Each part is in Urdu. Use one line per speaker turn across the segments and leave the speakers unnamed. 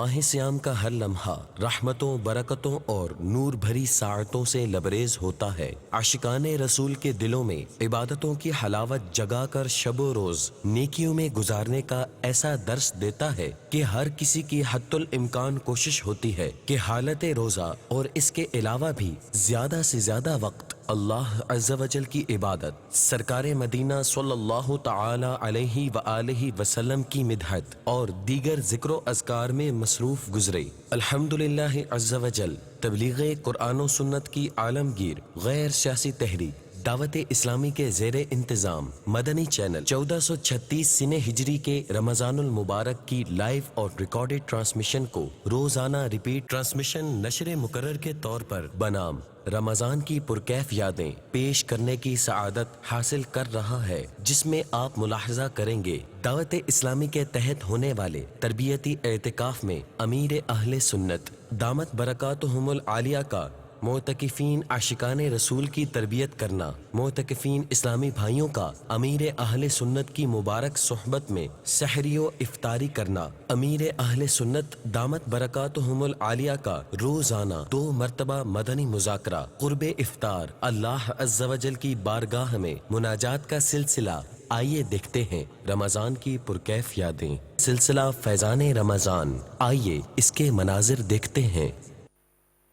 ماہ سیام کا ہر لمحہ رحمتوں، برکتوں اور نور بھری ساعتوں سے لبریز ہوتا ہے۔ عاشقان رسول کے دلوں میں عبادتوں کی حلاوت جگا کر شب و روز نیکیوں میں گزارنے کا ایسا درس دیتا ہے کہ ہر کسی کی حتی الامکان کوشش ہوتی ہے کہ حالت روزہ اور اس کے علاوہ بھی زیادہ سے زیادہ وقت اللہ عز و جل کی عبادت، سرکار مدینہ صلی اللہ تعالی علیہ وآلہ وسلم کی مدحت اور دیگر ذکر و اذکار میں مصروف گزرے۔ الحمدللہ عز و جل تبلیغ قرآن و سنت کی عالمگیر غیر سیاسی تحریک دعوت اسلامی کے زیر انتظام مدنی چینل 1436 سنہ ہجری کے رمضان المبارک کی لائیو اور ریکارڈڈ ٹرانسمیشن کو روزانہ ریپیٹ ٹرانسمیشن نشر مقرر کے طور پر بنام رمضان کی پرکیف یادیں پیش کرنے کی سعادت حاصل کر رہا ہے، جس میں آپ ملاحظہ کریں گے دعوت اسلامی کے تحت ہونے والے تربیتی اعتکاف میں امیر اہل سنت دامت برکاتہم العالیہ کا معتکفین عاشقان رسول کی تربیت کرنا، معتکفین اسلامی بھائیوں کا امیر اہل سنت کی مبارک صحبت میں سحری و افطاری کرنا، امیر اہل سنت دامت برکاتہم العالیہ کا روزانہ 2 مرتبہ مدنی مذاکرہ قرب افطار، اللہ عز و جل کی بارگاہ میں مناجات کا سلسلہ۔ آئیے دیکھتے ہیں رمضان کی پرکیف یادیں، سلسلہ فیضان رمضان۔ آئیے اس کے مناظر دیکھتے ہیں۔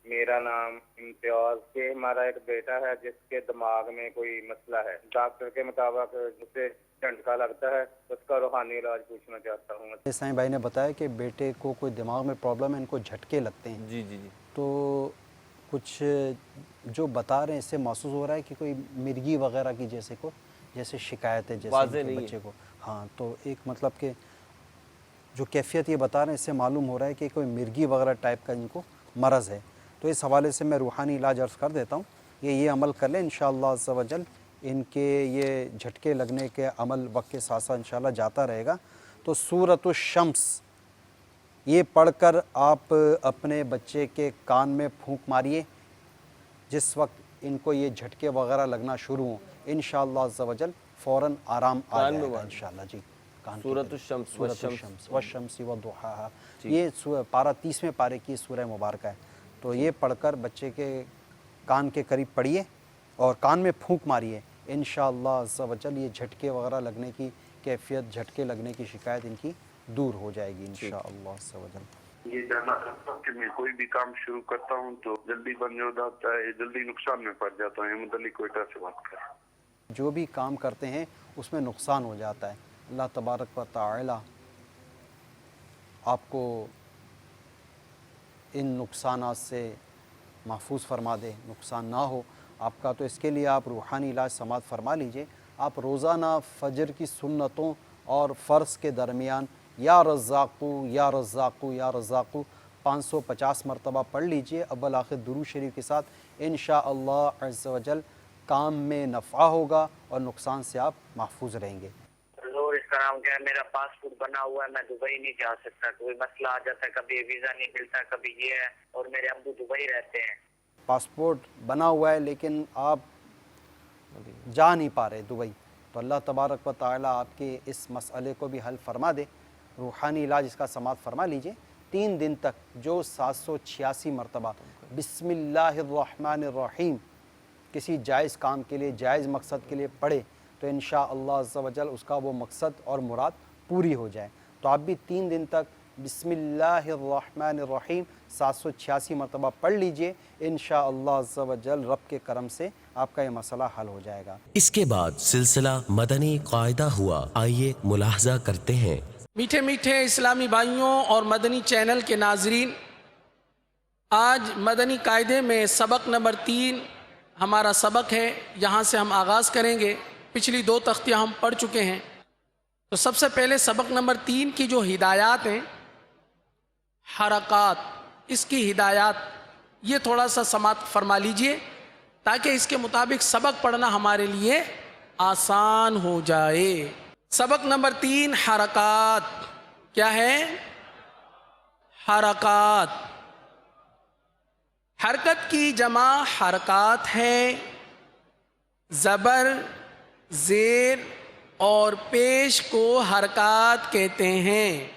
میرا نام امتیاز کے ہمارا ایک بیٹا ہے جس کے دماغ میں کوئی مسئلہ ہے، ڈاکٹر کے مطابق اسے جھٹکا لگتا ہے، اس کا روحانی علاج پوچھنا چاہتا ہوں۔
سائیں بھائی نے بتایا کہ بیٹے کو کوئی دماغ میں پرابلم ہے، ان کو جھٹکے لگتے ہیں۔
جی جی جی
تو کچھ جو بتا رہے ہیں اس سے محسوس ہو رہا ہے کہ کوئی مرگی وغیرہ کی جیسے شکایت ہے جیسے ان کے بچے کو۔ ہاں، تو ایک مطلب کہ جو کیفیت یہ بتا رہے ہیں اس سے معلوم ہو رہا ہے کہ کوئی مرگی وغیرہ ٹائپ کا ان کو مرض ہے۔ تو اس حوالے سے میں روحانی علاج عرض کر دیتا ہوں، یہ عمل کر لیں انشاءاللہ عز و جل ان کے یہ جھٹکے لگنے کے عمل وقت کے ساتھ ساتھ انشاءاللہ جاتا رہے گا۔ تو سورۃ الشمس یہ پڑھ کر آپ اپنے بچے کے کان میں پھونک ماریے جس وقت ان کو یہ جھٹکے وغیرہ لگنا شروع ہوں، انشاءاللہ عز و جل فوراً آرام آ جائے گا انشاءاللہ۔ جی،
سورۃ الشمس
والشمس وضحاہا، یہ پارہ 30ویں پارے کی سورہ مبارکہ ہے۔ تو یہ پڑھ کر بچے کے کان کے قریب پڑھیے اور کان میں پھونک ماریے، انشاءاللہ عز و جل یہ جھٹکے وغیرہ لگنے کی کیفیت، جھٹکے لگنے کی شکایت ان کی دور ہو جائے گی انشاءاللہ عز و جل۔
یہ جاننا چاہتا ہوں کہ میں کوئی بھی کام شروع کرتا ہوں تو جلدی بن جاتا ہے، جلدی نقصان میں پڑ جاتا ہوں۔ احمد علی کوئٹہ سے بات کر رہا ہوں۔
جو بھی کام کرتے ہیں اس میں نقصان ہو جاتا ہے، اللہ تبارک و تعالی آپ کو ان نقصانات سے محفوظ فرما دے، نقصان نہ ہو آپ کا۔ تو اس کے لیے آپ روحانی علاج سماعت فرما لیجئے۔ آپ روزانہ فجر کی سنتوں اور فرض کے درمیان یا رزاقو یا رزاقو یا رزاقو 550 مرتبہ پڑھ لیجئے اول آخر درود شریف کے ساتھ، انشاءاللہ عز و جل کام میں نفع ہوگا اور نقصان سے آپ محفوظ رہیں گے۔
اس کا نام کیا ہے، میرا پاسپورٹ بنا ہوا ہے، میں دبئی نہیں جا سکتا، کوئی مسئلہ آ جاتا ہے، کبھی ویزا نہیں ملتا، کبھی یہ ہے، اور میرے ابو دبئی رہتے ہیں۔
پاسپورٹ بنا ہوا ہے لیکن آپ جا نہیں پا رہے دبئی، تو اللہ تبارک و تعالی آپ کے اس مسئلے کو بھی حل فرما دے۔ روحانی علاج اس کا سماعت فرما لیجئے، 3 دن تک جو 786 مرتبہ بسم اللہ الرحمن الرحیم کسی جائز کام کے لیے، جائز مقصد کے لیے پڑھے تو انشاءاللہ عز و جل اس کا وہ مقصد اور مراد پوری ہو جائے۔ تو آپ بھی 3 دن تک بسم اللہ الرحمن الرحیم 786 مرتبہ پڑھ لیجئے، انشاءاللہ عز و جل رب کے کرم سے آپ کا یہ مسئلہ حل ہو جائے گا۔
اس کے بعد سلسلہ مدنی قاعدہ ہوا، آئیے ملاحظہ کرتے ہیں۔
میٹھے میٹھے اسلامی بھائیوں اور مدنی چینل کے ناظرین، آج مدنی قاعدے میں سبق نمبر 3 ہمارا سبق ہے، یہاں سے ہم آغاز کریں گے۔ پچھلی 2 تختیاں ہم پڑھ چکے ہیں، تو سب سے پہلے سبق نمبر 3 کی جو ہدایات ہیں، حرکات، اس کی ہدایات یہ تھوڑا سا سماعت فرما لیجئے تاکہ اس کے مطابق سبق پڑھنا ہمارے لیے آسان ہو جائے۔ سبق نمبر 3 حرکات کیا ہے؟ حرکات، حرکت کی جمع حرکات ہے، زبر، زیر اور پیش کو حرکات کہتے ہیں۔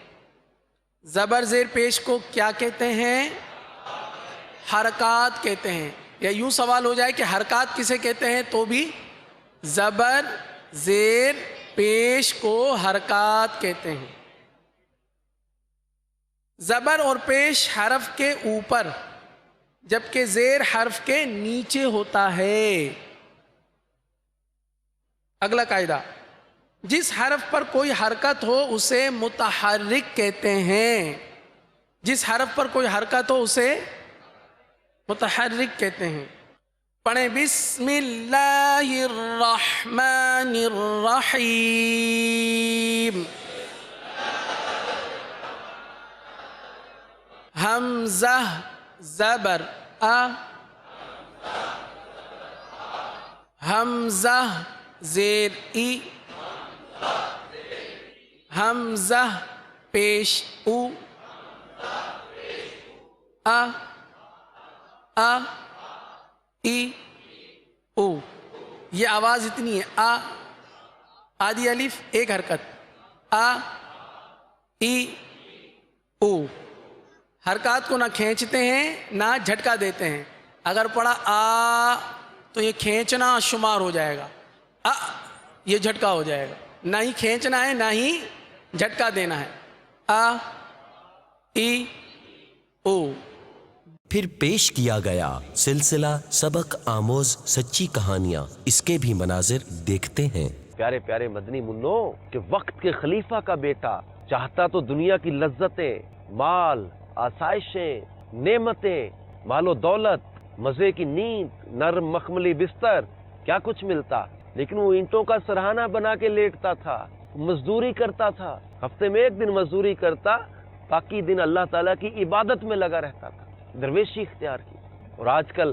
زبر زیر پیش کو کیا کہتے ہیں؟ حرکات کہتے ہیں. یا یوں سوال ہو جائے کہ حرکات کسے کہتے ہیں تو بھی زبر زیر پیش کو حرکات کہتے ہیں. زبر اور پیش حرف کے اوپر جبکہ زیر حرف کے نیچے ہوتا ہے. اگلا قاعدہ، جس حرف پر کوئی حرکت ہو اسے متحرک کہتے ہیں. جس حرف پر کوئی حرکت ہو اسے متحرک کہتے ہیں. پڑھیں بسم اللہ الرحمن الرحیم. حمزہ زبر آ، حمزہ زیر ای، حمزہ پیش او، آ آ ای او. یہ آواز اتنی ہے، آ آدھی الف ایک حرکت، آ ای او. حرکات کو نہ کھینچتے ہیں نہ جھٹکا دیتے ہیں. اگر پڑھا آ تو یہ کھینچنا شمار ہو جائے گا، آ یہ جھٹکا ہو جائے گا. نہ ہی کھینچنا ہے نہ ہی جھٹکا دینا ہے. آ ای او.
پھر پیش کیا گیا سلسلہ سبق آموز سچی کہانیاں. اس کے بھی مناظر دیکھتے ہیں.
پیارے پیارے مدنی منو کہ وقت کے خلیفہ کا بیٹا چاہتا تو دنیا کی لذتیں، مال، آسائشیں، نعمتیں، مال و دولت، مزے کی نیند، نرم مخملی بستر، کیا کچھ ملتا، لیکن وہ اینٹوں کا سرہانہ بنا کے لیٹتا تھا، مزدوری کرتا تھا. ہفتے میں ایک دن مزدوری کرتا، باقی دن اللہ تعالیٰ کی عبادت میں لگا رہتا تھا، درویشی اختیار کی. اور آج کل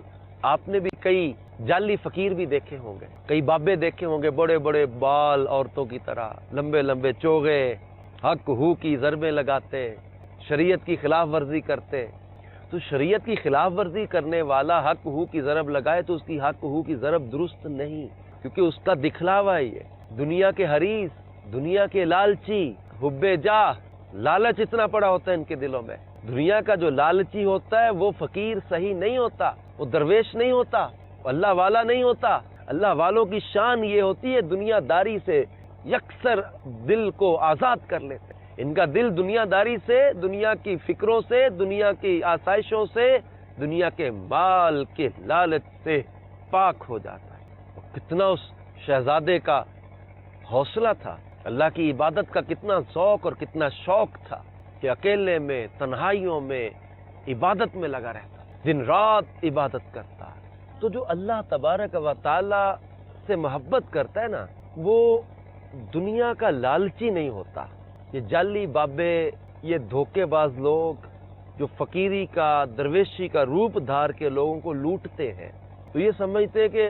آپ نے بھی کئی جعلی فقیر بھی دیکھے ہوں گے، کئی بابے دیکھے ہوں گے، بڑے بڑے بال عورتوں کی طرح، لمبے لمبے چوغے، حق ہو کی ضربیں لگاتے، شریعت کی خلاف ورزی کرتے. تو شریعت کی خلاف ورزی کرنے والا حق ہو کی ضرب لگائے تو اس کی حق ہو کی ضرب درست نہیں، کیونکہ اس کا دکھلاوا ہی ہے. دنیا کے حریص، دنیا کے لالچی، حب جاہ، لالچ اتنا پڑا ہوتا ہے ان کے دلوں میں. دنیا کا جو لالچی ہوتا ہے وہ فقیر صحیح نہیں ہوتا، وہ درویش نہیں ہوتا، وہ اللہ والا نہیں ہوتا. اللہ والوں کی شان یہ ہوتی ہے دنیا داری سے یکسر دل کو آزاد کر لیتے. ان کا دل دنیا داری سے، دنیا کی فکروں سے، دنیا کی آسائشوں سے، دنیا کے مال کے لالچ سے پاک ہو جاتا ہے. کتنا اس شہزادے کا حوصلہ تھا، اللہ کی عبادت کا کتنا ذوق اور کتنا شوق تھا کہ اکیلے میں، تنہائیوں میں، عبادت میں لگا رہتا، دن رات عبادت کرتا. تو جو اللہ تبارک و تعالی سے محبت کرتا ہے نا، وہ دنیا کا لالچی نہیں ہوتا. یہ جعلی بابے، یہ دھوکے باز لوگ جو فقیری کا، درویشی کا روپ دھار کے لوگوں کو لوٹتے ہیں، تو یہ سمجھتے ہیں کہ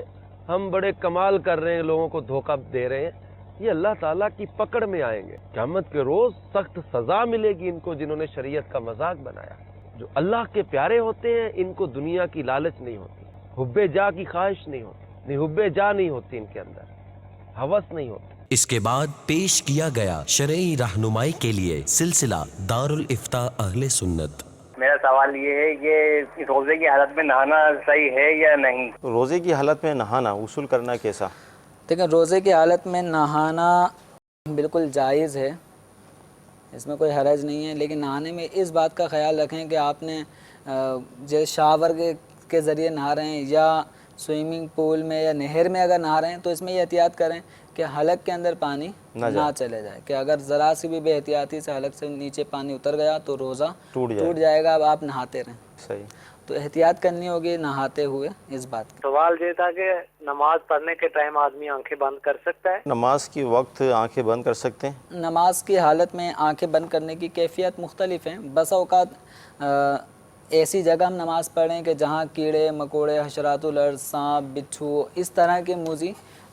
ہم بڑے کمال کر رہے ہیں، لوگوں کو دھوکہ دے رہے ہیں. یہ اللہ تعالیٰ کی پکڑ میں آئیں گے. قیامت کے روز سخت سزا ملے گی ان کو جنہوں نے شریعت کا مذاق بنایا. جو اللہ کے پیارے ہوتے ہیں ان کو دنیا کی لالچ نہیں ہوتی، حب جا کی خواہش نہیں ہوتی، حب جا نہیں ہوتی ان کے اندر، ہوس نہیں ہوتی.
اس کے بعد پیش کیا گیا شرعی رہنمائی کے لیے سلسلہ دارالافتاء اہل سنت.
میرا سوال یہ ہے کہ روزے کی حالت میں نہانا صحیح ہے یا نہیں؟
روزے کی حالت میں نہانا، غسل کرنا کیسا؟
دیکھیں، روزے کی حالت میں نہانا بالکل جائز ہے، اس میں کوئی حرج نہیں ہے، لیکن نہانے میں اس بات کا خیال رکھیں کہ آپ نے جیسے شاور کے ذریعے نہا رہے ہیں یا سوئمنگ پول میں یا نہر میں اگر نہا رہے ہیں تو اس میں یہ احتیاط کریں کہ حلق کے اندر پانی نہ چلے جائے، کہ اگر ذرا سی بھی بے احتیاطی سے حلق سے نیچے پانی اتر گیا تو روزہ ٹوٹ جائے گا. اب آپ نہاتے رہیں.
صحیح.
تو احتیاط کرنی ہوگی نہاتے ہوئے اس بات کی.
سوال یہ تھا کہ نماز پڑھنے کے ٹائم آدمی آنکھیں بند کر سکتا ہے؟
نماز کی وقت آنکھیں بند کر سکتے ہیں؟
نماز کی حالت میں آنکھیں بند کرنے کی کیفیت مختلف ہیں. بسا اوقات ایسی جگہ ہم نماز پڑھیں کہ جہاں کیڑے مکوڑے، حشرات الارض، سانپ، بچھو، اس طرح کے موذی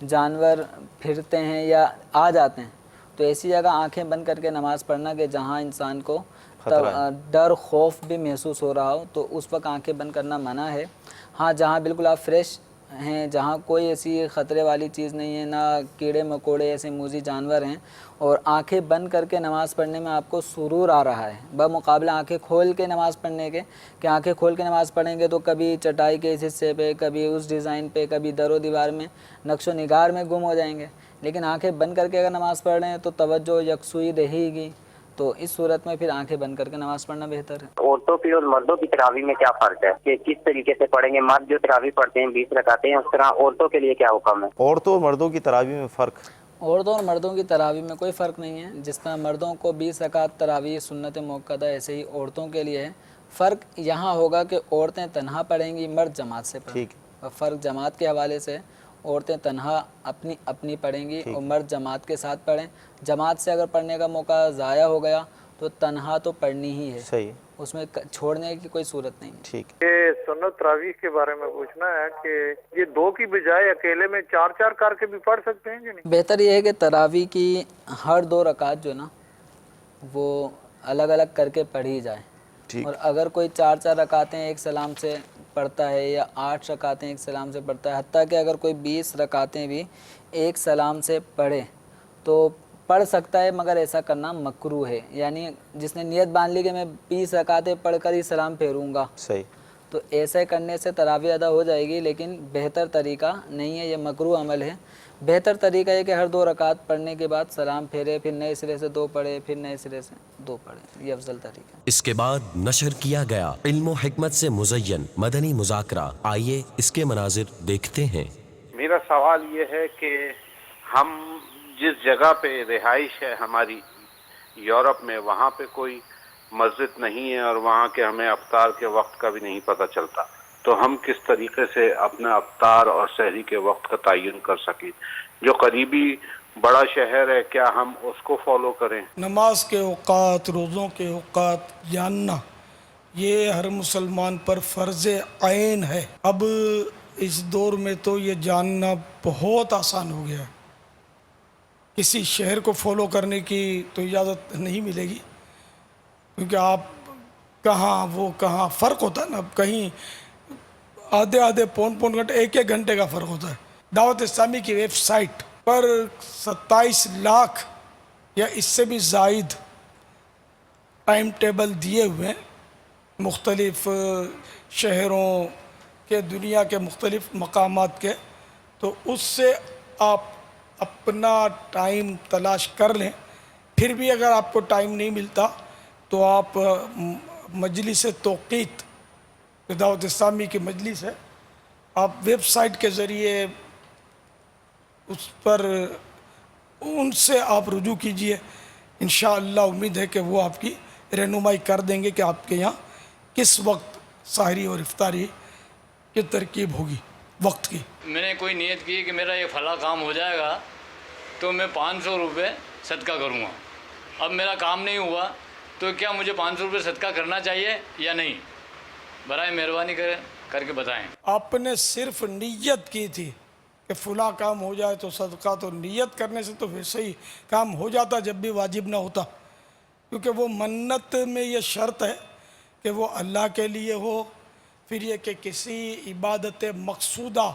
جانور پھرتے ہیں یا آ جاتے ہیں، تو ایسی جگہ آنکھیں بند کر کے نماز پڑھنا کہ جہاں انسان کو ڈر خوف بھی محسوس ہو رہا ہو تو اس وقت آنکھیں بند کرنا منع ہے. ہاں، جہاں بالکل آپ فریش ہیں جہاں کوئی ایسی خطرے والی چیز نہیں ہے، نہ کیڑے مکوڑے ایسے موذی جانور ہیں، اور آنکھیں بند کر کے نماز پڑھنے میں آپ کو سرور آ رہا ہے بمقابلہ آنکھیں کھول کے نماز پڑھنے کے، کہ آنکھیں کھول کے نماز پڑھیں گے تو کبھی چٹائی کے اس حصے پہ، کبھی اس ڈیزائن پہ، کبھی در و دیوار میں نقش و نگار میں گم ہو جائیں گے. لیکن آنکھیں بند کر کے اگر نماز پڑھ رہے ہیں تو توجہ یکسوئی رہے گی. تو اس صورت میں پھر آنکھیں بند کر کے نماز پڑھنا بہتر ہے.
عورتوں کی اور مردوں کی تراویح میں کیا فرق ہے کہ کس طریقے سے پڑھیں گے؟ مرد جو تراویح پڑھتے ہیں 20 رکعتیں، اس طرح عورتوں کے لیے کیا حکم ہے؟
عورتوں اور مردوں کی تراویح میں فرق؟
عورتوں اور مردوں کی تراویح میں کوئی فرق نہیں ہے. جس طرح مردوں کو 20 رکعت تراویح سنت موقدہ، ایسے ہی عورتوں کے لیے ہے. فرق یہاں ہوگا کہ عورتیں تنہا پڑھیں گی، مرد جماعت سے پڑھیں گی. اور فرق جماعت کے حوالے سے عورتیں تنہا اپنی پڑھیں گی اور مرد جماعت کے ساتھ پڑھیں. جماعت سے اگر پڑھنے کا موقع ضائع ہو گیا تو تنہا تو پڑھنی ہی ہے،
صحیح،
اس میں چھوڑنے کی کوئی صورت نہیں ہے.
ٹھیک.
یہ سنت تراویح کے بارے میں پوچھنا ہے کہ یہ 2 کی بجائے اکیلے میں 4 کر کے بھی پڑھ سکتے ہیں کہ نہیں؟
بہتر یہ ہے کہ تراویح کی ہر 2 رکعت جو نا وہ الگ الگ کر کے پڑھی جائے. اور اگر کوئی 4 رکعتیں ایک سلام سے پڑھتا ہے یا 8 رکعتیں ایک سلام سے پڑھتا ہے، حتیٰ کہ اگر کوئی 20 رکعتیں بھی ایک سلام سے پڑھے تو پڑھ سکتا ہے، مگر ایسا کرنا مکروہ ہے. یعنی جس نے نیت باندھ لی کہ میں 20 رکعتیں پڑھ کر ہی سلام پھیروں گا،
صحیح،
تو ایسے کرنے سے تراویح ادا ہو جائے گی، لیکن بہتر طریقہ نہیں ہے، یہ مکروہ عمل ہے. بہتر طریقہ ہے کہ ہر 2 رکعت پڑھنے کے بعد سلام پھیرے، پھر نئے سرے سے 2 پڑھے، پھر نئے سرے سے 2 پڑھے. یہ افضل طریقہ ہے.
اس کے بعد نشر کیا گیا علم و حکمت سے مزین مدنی مذاکرہ. آئیے اس کے مناظر دیکھتے ہیں.
میرا سوال یہ ہے کہ ہم جس جگہ پہ رہائش ہے ہماری یورپ میں، وہاں پہ کوئی مسجد نہیں ہے اور وہاں کے ہمیں افطار کے وقت کا بھی نہیں پتہ چلتا، تو ہم کس طریقے سے اپنا افطار اور سحری کے وقت کا تعین کر سکیں؟ جو قریبی بڑا شہر ہے کیا ہم اس کو فالو کریں؟
نماز کے اوقات، روزوں کے اوقات جاننا یہ ہر مسلمان پر فرض عین ہے. اب اس دور میں تو یہ جاننا بہت آسان ہو گیا ہے. کسی شہر کو فالو کرنے کی تو اجازت نہیں ملے گی، کیونکہ آپ کہاں وہ کہاں فرق ہوتا ہے نا. کہیں آدھے پون گھنٹے، ایک گھنٹے کا فرق ہوتا ہے. دعوت اسلامی کی ویب سائٹ پر 27 لاکھ یا اس سے بھی زائد ٹائم ٹیبل دیے ہوئے ہیں، مختلف شہروں کے، دنیا کے مختلف مقامات کے. تو اس سے آپ اپنا ٹائم تلاش کر لیں. پھر بھی اگر آپ کو ٹائم نہیں ملتا تو آپ مجلس توقیت، دعوت اسلامی کی مجلس ہے، آپ ویب سائٹ کے ذریعے اس پر ان سے آپ رجوع کیجئے. انشاءاللہ امید ہے کہ وہ آپ کی رہنمائی کر دیں گے کہ آپ کے یہاں کس وقت سحری اور افطاری کی ترکیب ہوگی وقت کی.
میں نے کوئی نیت کی کہ میرا یہ فلاں کام ہو جائے گا تو میں 500 روپے صدقہ کروں گا. اب میرا کام نہیں ہوا تو کیا مجھے 500 روپے صدقہ کرنا چاہیے یا نہیں؟ برائے مہربانی کر کے بتائیں.
آپ نے صرف نیت کی تھی کہ فلاں کام ہو جائے تو صدقہ، تو نیت کرنے سے تو ویسے ہی کام ہو جاتا جب بھی واجب نہ ہوتا. کیونکہ وہ منت میں یہ شرط ہے کہ وہ اللہ کے لیے ہو، پھر یہ کہ کسی عبادت مقصودہ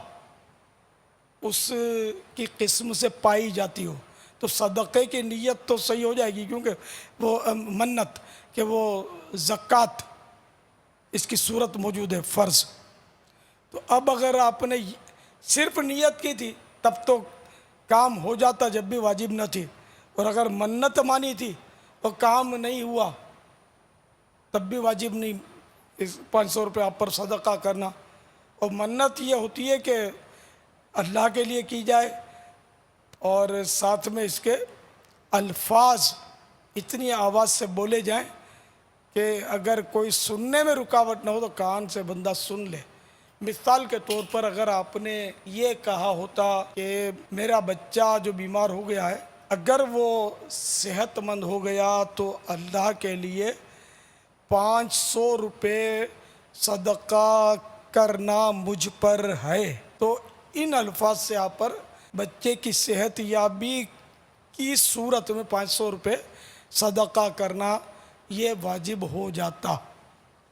اس کی قسم سے پائی جاتی ہو. تو صدقے کی نیت تو صحیح ہو جائے گی، کیونکہ وہ منت کہ وہ زکوٰۃ اس کی صورت موجود ہے، فرض. تو اب اگر آپ نے صرف نیت کی تھی تب تو کام ہو جاتا جب بھی واجب نہ تھی، اور اگر منت مانی تھی اور کام نہیں ہوا تب بھی واجب نہیں 500 روپے آپ پر صدقہ کرنا. اور منت یہ ہوتی ہے کہ اللہ کے لیے کی جائے اور ساتھ میں اس کے الفاظ اتنی آواز سے بولے جائیں کہ اگر کوئی سننے میں رکاوٹ نہ ہو تو کان سے بندہ سن لے. مثال کے طور پر اگر آپ نے یہ کہا ہوتا کہ میرا بچہ جو بیمار ہو گیا ہے، اگر وہ صحت مند ہو گیا تو اللہ کے لیے 500 روپے صدقہ کرنا مجھ پر ہے، تو ان الفاظ سے آپ پر بچے کی صحت یابی کی صورت میں 500 روپے صدقہ کرنا یہ واجب ہو جاتا.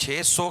600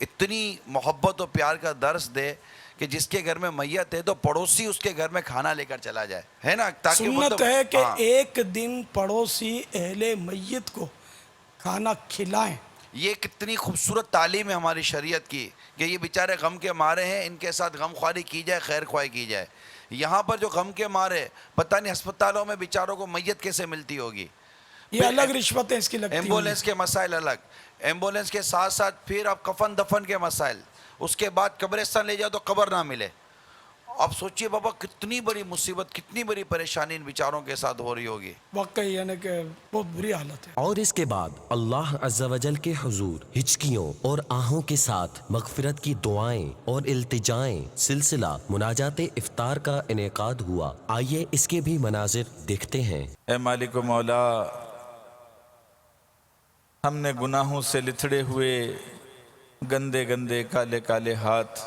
اتنی محبت و پیار کا درس دے کہ جس کے گھر میں میت ہے تو پڑوسی اس کے گھر میں کھانا لے کر چلا جائے، ہے نا؟ تاکہ
سنت ہے کہ ایک دن پڑوسی اہل میت کو کھانا کھلائیں.
یہ کتنی خوبصورت تعلیم ہے ہماری شریعت کی کہ یہ بیچارے غم کے مارے ہیں، ان کے ساتھ غم خواری کی جائے، خیر خواہی کی جائے. یہاں پر جو غم کے مارے، پتہ نہیں ہسپتالوں میں بیچاروں کو میت کیسے ملتی ہوگی.
یہ الگ رشوتیں اس کی لگتی ہیں.
ایمبولینس کے مسائل الگ، ایمبولینس کے ساتھ ساتھ پھر اب کفن دفن کے مسائل، اس کے بعد قبرستان لے جاؤ تو قبر نہ ملے. اب سوچئے بابا کتنی بڑی مصیبت، کتنی بڑی پریشانی ان بیچاروں کے ساتھ ہو رہی ہوگی.
واقعی یعنی کہ بہت بری حالت ہے.
اور اس کے بعد اللہ عز و جل کے حضور ہچکیوں اور آہوں کے ساتھ مغفرت کی دعائیں اور التجائیں سلسلہ مناجات افطار کا انعقاد ہوا. آئیے اس کے بھی مناظر دیکھتے ہیں.
اے مالک و مولا، ہم نے گناہوں سے لتھڑے ہوئے گندے گندے کالے کالے ہاتھ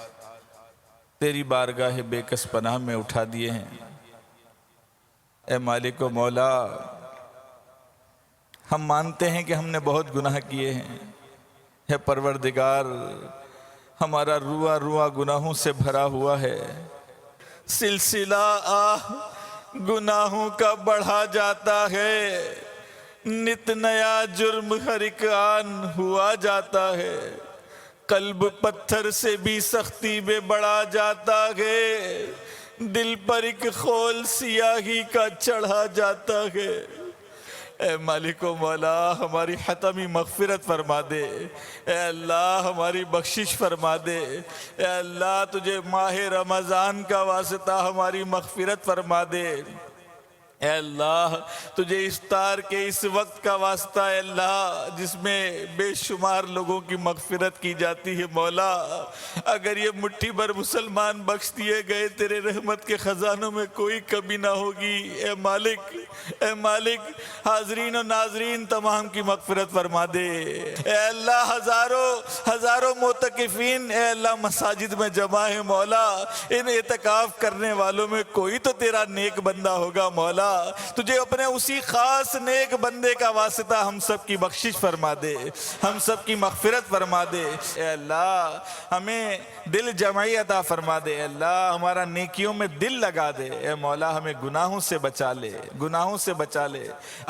تیری بارگاہ بے کس پناہ میں اٹھا دیے ہیں. اے مالک و مولا، ہم مانتے ہیں کہ ہم نے بہت گناہ کیے ہیں. اے پروردگار، ہمارا روا روا گناہوں سے بھرا ہوا ہے. سلسلہ آہ گناہوں کا بڑھا جاتا ہے، نت نیا جرم ہر ایک آن ہوا جاتا ہے. قلب پتھر سے بھی سختی میں بڑھا جاتا ہے، دل پر ایک خول سیاہی کا چڑھا جاتا ہے. اے مالک و مولا، ہماری حتمی مغفرت فرما دے. اے اللہ ہماری بخشش فرما دے. اے اللہ تجھے ماہ رمضان کا واسطہ ہماری مغفرت فرما دے. اے اللہ تجھے افطار کے اس وقت کا واسطہ اے اللہ جس میں بے شمار لوگوں کی مغفرت کی جاتی ہے. مولا اگر یہ مٹھی بھر مسلمان بخش دیے گئے تیرے رحمت کے خزانوں میں کوئی کمی نہ ہوگی. اے مالک، اے مالک، حاضرین و ناظرین تمام کی مغفرت فرما دے. اے اللہ ہزاروں معتکفین اے اللہ مساجد میں جمع ہیں. مولا ان اعتکاف کرنے والوں میں کوئی تو تیرا نیک بندہ ہوگا. مولا تجھے اپنے اسی خاص نیک بندے کا واسطہ ہم سب کی بخشش فرما دے، ہم سب کی مغفرت فرما دے. اے اللہ ہمیں دل جمعی عطا فرما دے. اے اللہ ہمارا نیکیوں میں دل لگا دے. اے مولا ہمیں گناہوں سے بچا لے، گناہوں سے بچا لے.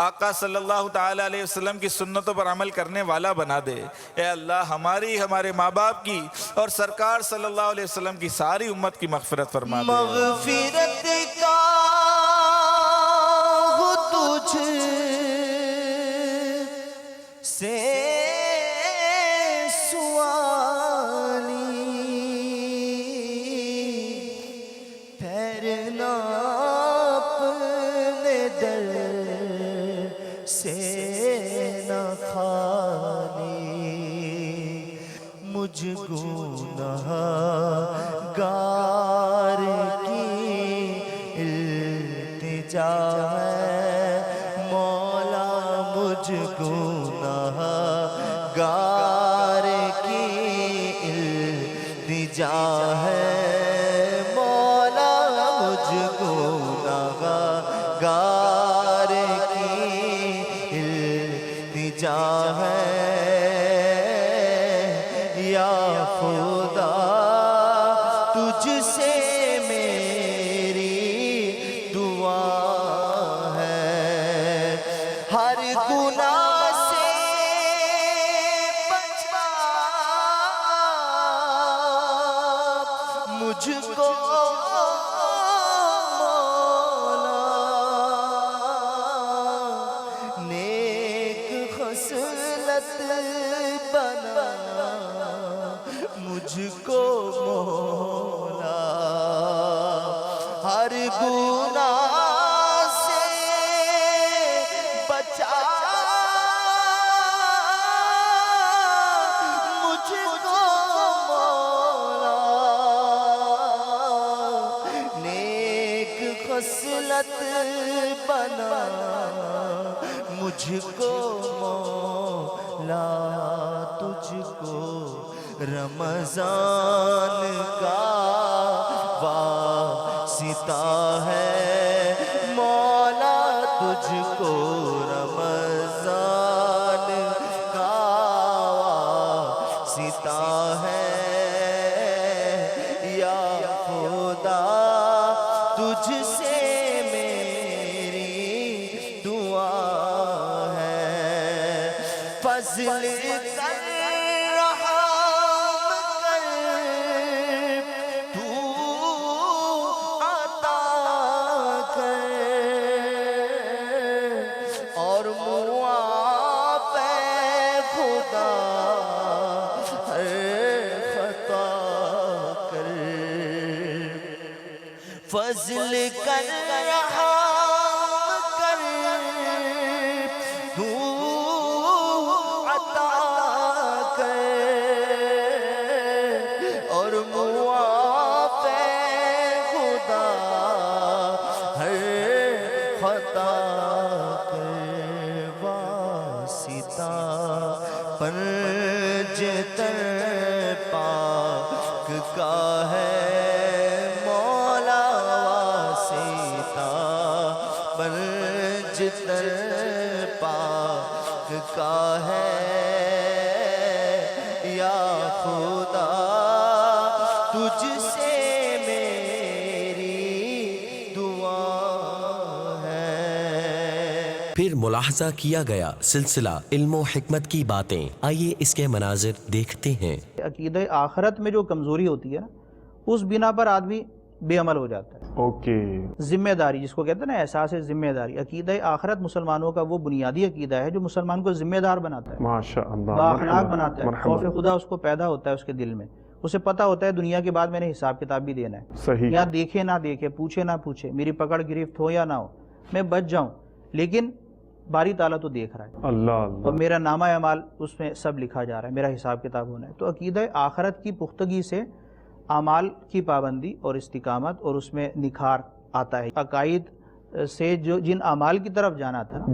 آقا صلی اللہ تعالی علیہ وسلم کی سنتوں پر عمل کرنے والا بنا دے. اے اللہ ہماری، ہمارے ماں باپ کی اور سرکار صلی اللہ علیہ وسلم کی ساری امت کی مغفرت فرما دے.
مغفرت کا تجھ سے سوالی پھیرنا اپنے در سے نہ خالی. مجھ گناہ گار کی التجا گناہ گار کی التجا ہے. مولا مجھ گناہ گار کی التجا ہے. یا خدا تجھ سے میری دعا ہے، ہر گناہ سے بچا مجھ کو مولا. نیک خصلت بنا مجھ کو مولا. ہر گناہ سے بچا مجھ کو مولا. نیک خصلت بنا مجھ کو مولا. تجھ کو رمضان کا واسطہ ہے. مولا تجھ کو رمضان کا واسطہ ہے. فضل کر رحم کر تو عطا کر اور معاف خدا ہر خطا کر فضل کر رحم کر تو عطا کر اور معاف خدا ہر خطا کر واسطہ پنجتر پاک کا ہے مولا واسطہ پنجتر پاک کا ہے یا خدا تجھ سے میری دعا ہے.
پھر ملاحظہ کیا گیا سلسلہ علم و حکمت کی باتیں. آئیے اس کے مناظر دیکھتے ہیں.
عقیدہ آخرت میں جو کمزوری ہوتی ہے نا، اس بنا پر آدمی بے عمل ہو جاتا ہے. ذمہ داری جس کو کہتے ہیں نا، احساس ذمہ داری. عقیدہ آخرت مسلمانوں کا وہ بنیادی عقیدہ ہے جو مسلمان کو ذمہ دار بناتا ہے، بااخلاق بناتا ہے. خوف خدا اس کو پیدا ہوتا ہے اس کے دل میں. اسے پتہ ہوتا ہے دنیا کے بعد میں نے حساب کتاب بھی دینا ہے. یا دیکھے نہ دیکھے، پوچھے نہ پوچھے، میری پکڑ گرفت ہو یا نہ ہو، میں بچ جاؤں، لیکن باری تعالیٰ تو دیکھ رہا ہے اور میرا نامہ اعمال اس میں سب لکھا جا رہا ہے، میرا حساب کتاب ہونا ہے. تو عقیدہ آخرت کی پختگی سے اعمال کی پابندی اور استقامت اور اس میں نکھار آتا ہے. عقائد سے جو جن اعمال کی طرف جانا تھا نا،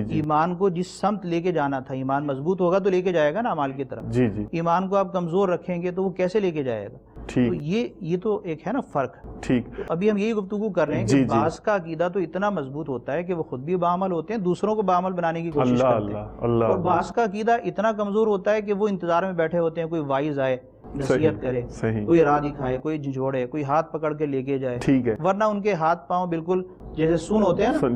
ایمان کو جس سمت لے کے جانا تھا، ایمان مضبوط ہوگا تو لے کے جائے گا نا اعمال کی طرف. ایمان کو آپ کمزور رکھیں گے تو وہ کیسے لے کے جائے گا؟ تو یہ تو ایک ہے نا فرق. ابھی ہم یہی گفتگو کر رہے ہیں کہ بعض کا عقیدہ تو اتنا مضبوط ہوتا ہے کہ وہ خود بھی باعمل ہوتے ہیں، دوسروں کو باعمل بنانے کی کوشش کرتے ہیں. اور بعض کا عقیدہ اتنا کمزور ہوتا ہے کہ وہ انتظار میں بیٹھے ہوتے ہیں کوئی وائز آئے، نصیحت کرے، کوئی راہ دکھائے، کوئی جھنجھوڑے، کوئی ہاتھ پکڑ کے لے کے جائے. ورنہ ان کے ہاتھ پاؤں بالکل جیسے سون ہوتے ہیں نا،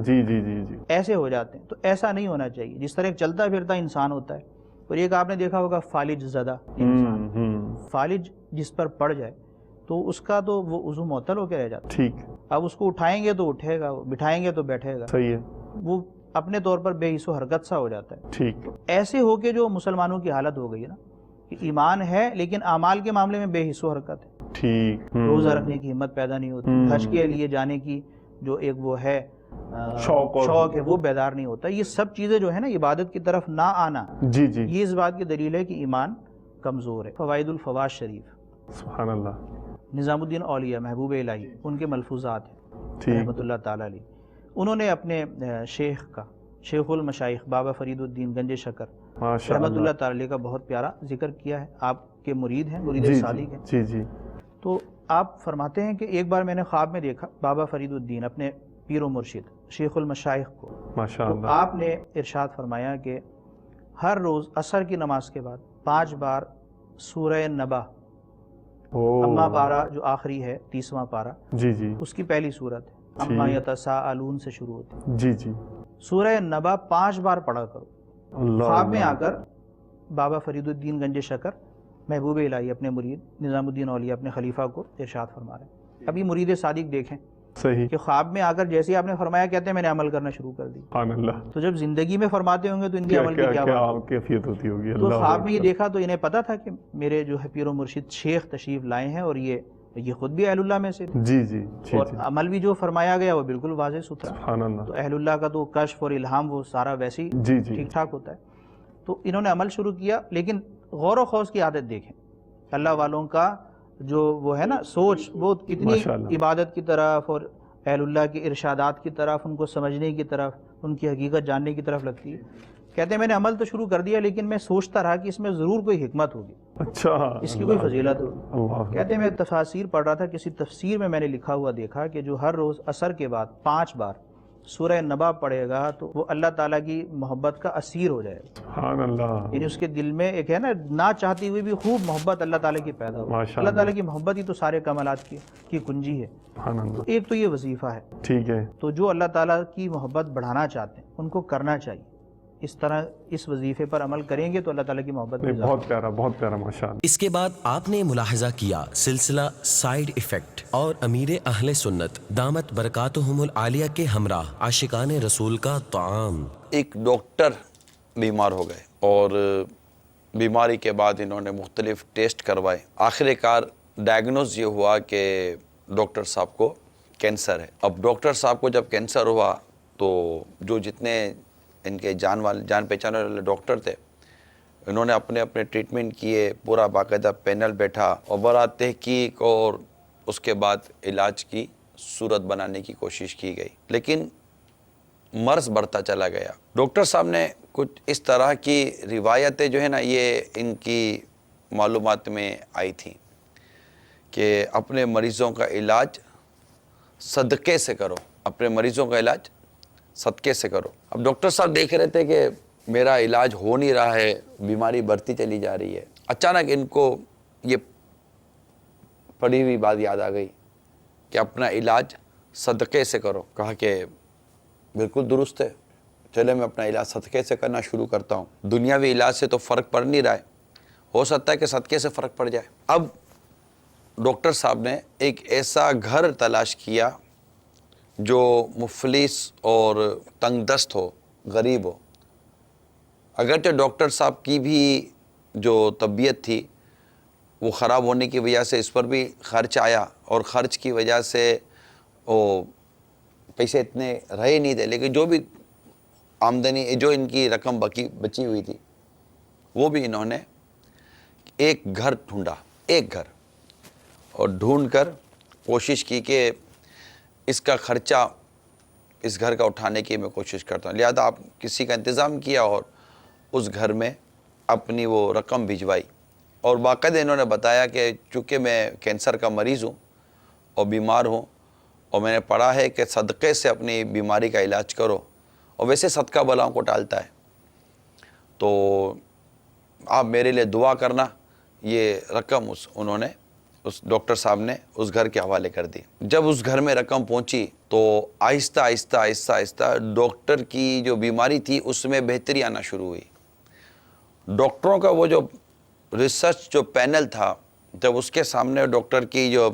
ایسے ہو جاتے ہیں. تو ایسا نہیں ہونا چاہیے. جس طرح ایک چلتا پھرتا انسان ہوتا ہے، اور ایک آپ نے دیکھا ہوگا فالج زدہ انسان. فالج جس پر پڑ جائے تو اس کا تو وہ عضو معطل ہو کے رہ جاتا ہے. اب اس کو اٹھائیں گے تو اٹھے گا، بٹھائیں گے تو بیٹھے گا. وہ اپنے طور پر بے حس و حرکت سا ہو جاتا ہے. ایسے ہو کے جو مسلمانوں کی حالت ہو گئی ہے نا، کہ ایمان ہے لیکن اعمال کے معاملے میں بے حس و حرکت ہے. روزہ رکھنے کی ہمت پیدا نہیں ہوتی، حج کے لیے جانے کی جو ایک وہ ہے شوق ہے وہ بیدار نہیں ہوتا. یہ سب چیزیں جو ہے نا، عبادت کی طرف نہ آنا، یہ اس بات کی دلیل ہے کہ ایمان کمزور ہے. فوائد الفواز شریف، سبحان اللہ، نظام الدین اولیاء محبوب الہی، ان کے ملفوظات ہیں رحمۃ اللہ تعالیٰ علیہ. انہوں نے اپنے شیخ کا، شیخ المشائخ بابا فرید الدین گنج شکر رحمۃ اللہ تعالیٰ علیہ کا بہت پیارا ذکر کیا ہے. آپ کے مرید ہیں، مرید صادق ہیں. تو آپ فرماتے ہیں کہ ایک بار میں نے خواب میں دیکھا بابا فرید الدین اپنے پیر و مرشد شیخ المشائخ کو. تو آپ نے ارشاد فرمایا کہ ہر روز عصر کی نماز کے بعد 5 بار سورہ نبا، اما پارا جو آخری ہے 30واں پارا، اس کی پہلی صورت ہے اما یتساءلون سے شروع ہوتی ہے. سورہ نبا 5 بار پڑھا کرو. خواب میں آ کر بابا فرید الدین گنج شکر محبوب الہی اپنے مرید نظام الدین اولیاء اپنے خلیفہ کو ارشاد فرما رہے ہیں. ابھی مرید صادق دیکھیں کہ خواب میں آ کر جیسے آپ نے فرمایا کہتے ہیں میں نے عمل کرنا شروع کر دی. تو جب زندگی میں فرماتے ہوں گے تو ان کے عمل کی کیا
کیفیت ہوتی ہوگی.
تو خواب میں یہ دیکھا تو انہیں پتا تھا کہ میرے جو ہے پیر و مرشد شیخ تشریف لائے ہیں، اور یہ خود بھی اہل اللہ میں سے تھے. اور عمل بھی جو فرمایا گیا وہ بالکل واضح ستھرا. تو اہل اللہ کا تو کشف اور الہام وہ سارا ویسے ہی ٹھیک ٹھاک ہوتا ہے. تو انہوں نے عمل شروع کیا، لیکن غور و خوض کی عادت دیکھیں. اللہ والوں کا جو وہ ہے نا سوچ، وہ کتنی عبادت کی طرف اور اہل اللہ کے ارشادات کی طرف، ان کو سمجھنے کی طرف، ان کی حقیقت جاننے کی طرف لگتی ہے. کہتے ہیں میں نے عمل تو شروع کر دیا، لیکن میں سوچتا رہا کہ اس میں ضرور کوئی حکمت ہوگی، اس کی کوئی فضیلت ہوگی. کہتے ہیں میں تفاسیر پڑھ رہا تھا، کسی تفسیر میں نے لکھا ہوا دیکھا کہ جو ہر روز عصر کے بعد 5 بار سورہ نبا پڑھے گا تو وہ اللہ تعالیٰ کی محبت کا اسیر ہو جائے گا. سبحان اللہ. یعنی اس کے دل میں ایک ہے نا، نہ چاہتی ہوئی بھی خوب محبت اللہ تعالیٰ کی پیدا ہو. اللہ تعالیٰ کی محبت ہی تو سارے کمالات کی کنجی ہے. تو ایک تو یہ وظیفہ ہے. ٹھیک ہے. تو جو اللہ تعالیٰ کی محبت بڑھانا چاہتے ہیں ان کو کرنا چاہیے. اس طرح اس وظیفے پر عمل کریں گے تو اللہ تعالیٰ کی محبت میں
بہت پیارا ماشاءاللہ.
اس کے بعد آپ نے ملاحظہ کیا سلسلہ سائیڈ ایفیکٹ اور امیر اہل سنت دامت برکاتہم العالیہ کے ہمراہ عاشقان رسول کا طعام.
ایک ڈاکٹر بیمار ہو گئے اور بیماری کے بعد انہوں نے مختلف ٹیسٹ کروائے. آخر کار ڈائگنوز یہ ہوا کہ ڈاکٹر صاحب کو کینسر ہے. اب ڈاکٹر صاحب کو جب کینسر ہوا تو جو جتنے ان کے جان پہچان والے ڈاکٹر تھے انہوں نے اپنے ٹریٹمنٹ کیے. پورا باقاعدہ پینل بیٹھا اور بڑا تحقیق اور اس کے بعد علاج کی صورت بنانے کی کوشش کی گئی، لیکن مرض بڑھتا چلا گیا. ڈاکٹر صاحب نے کچھ اس طرح کی روایتیں جو ہے نا یہ ان کی معلومات میں آئی تھیں کہ اپنے مریضوں کا علاج صدقے سے کرو، اپنے مریضوں کا علاج صدقے سے کرو. اب ڈاکٹر صاحب دیکھ رہے تھے کہ میرا علاج ہو نہیں رہا ہے، بیماری بڑھتی چلی جا رہی ہے. اچانک ان کو یہ پڑھی ہوئی بات یاد آ گئی کہ اپنا علاج صدقے سے کرو. کہا کہ بالکل درست ہے، چلے میں اپنا علاج صدقے سے کرنا شروع کرتا ہوں. دنیاوی علاج سے تو فرق پڑ نہیں رہا ہے، ہو سکتا ہے کہ صدقے سے فرق پڑ جائے. اب ڈاکٹر صاحب نے ایک ایسا گھر تلاش کیا جو مفلس اور تنگ دست ہو، غریب ہو. اگرچہ ڈاکٹر صاحب کی بھی جو طبیعت تھی وہ خراب ہونے کی وجہ سے اس پر بھی خرچ آیا اور خرچ کی وجہ سے وہ پیسے اتنے رہے نہیں تھے، لیکن جو بھی آمدنی جو ان کی رقم بچی ہوئی تھی وہ بھی انہوں نے ایک گھر ڈھونڈا، ایک گھر، اور ڈھونڈ کر کوشش کی کہ اس کا خرچہ اس گھر کا اٹھانے کی میں کوشش کرتا ہوں. لہذا آپ کسی کا انتظام کیا اور اس گھر میں اپنی وہ رقم بھجوائی. اور باقاعدہ انہوں نے بتایا کہ چونکہ میں کینسر کا مریض ہوں اور بیمار ہوں اور میں نے پڑھا ہے کہ صدقے سے اپنی بیماری کا علاج کرو، اور ویسے صدقہ بلاؤں کو ٹالتا ہے، تو آپ میرے لیے دعا کرنا. یہ رقم انہوں نے اس ڈاکٹر صاحب نے اس گھر کے حوالے کر دی. جب اس گھر میں رقم پہنچی تو آہستہ آہستہ آہستہ آہستہ ڈاکٹر کی جو بیماری تھی اس میں بہتری آنا شروع ہوئی. ڈاکٹروں کا وہ جو ریسرچ جو پینل تھا، جب اس کے سامنے ڈاکٹر کی جو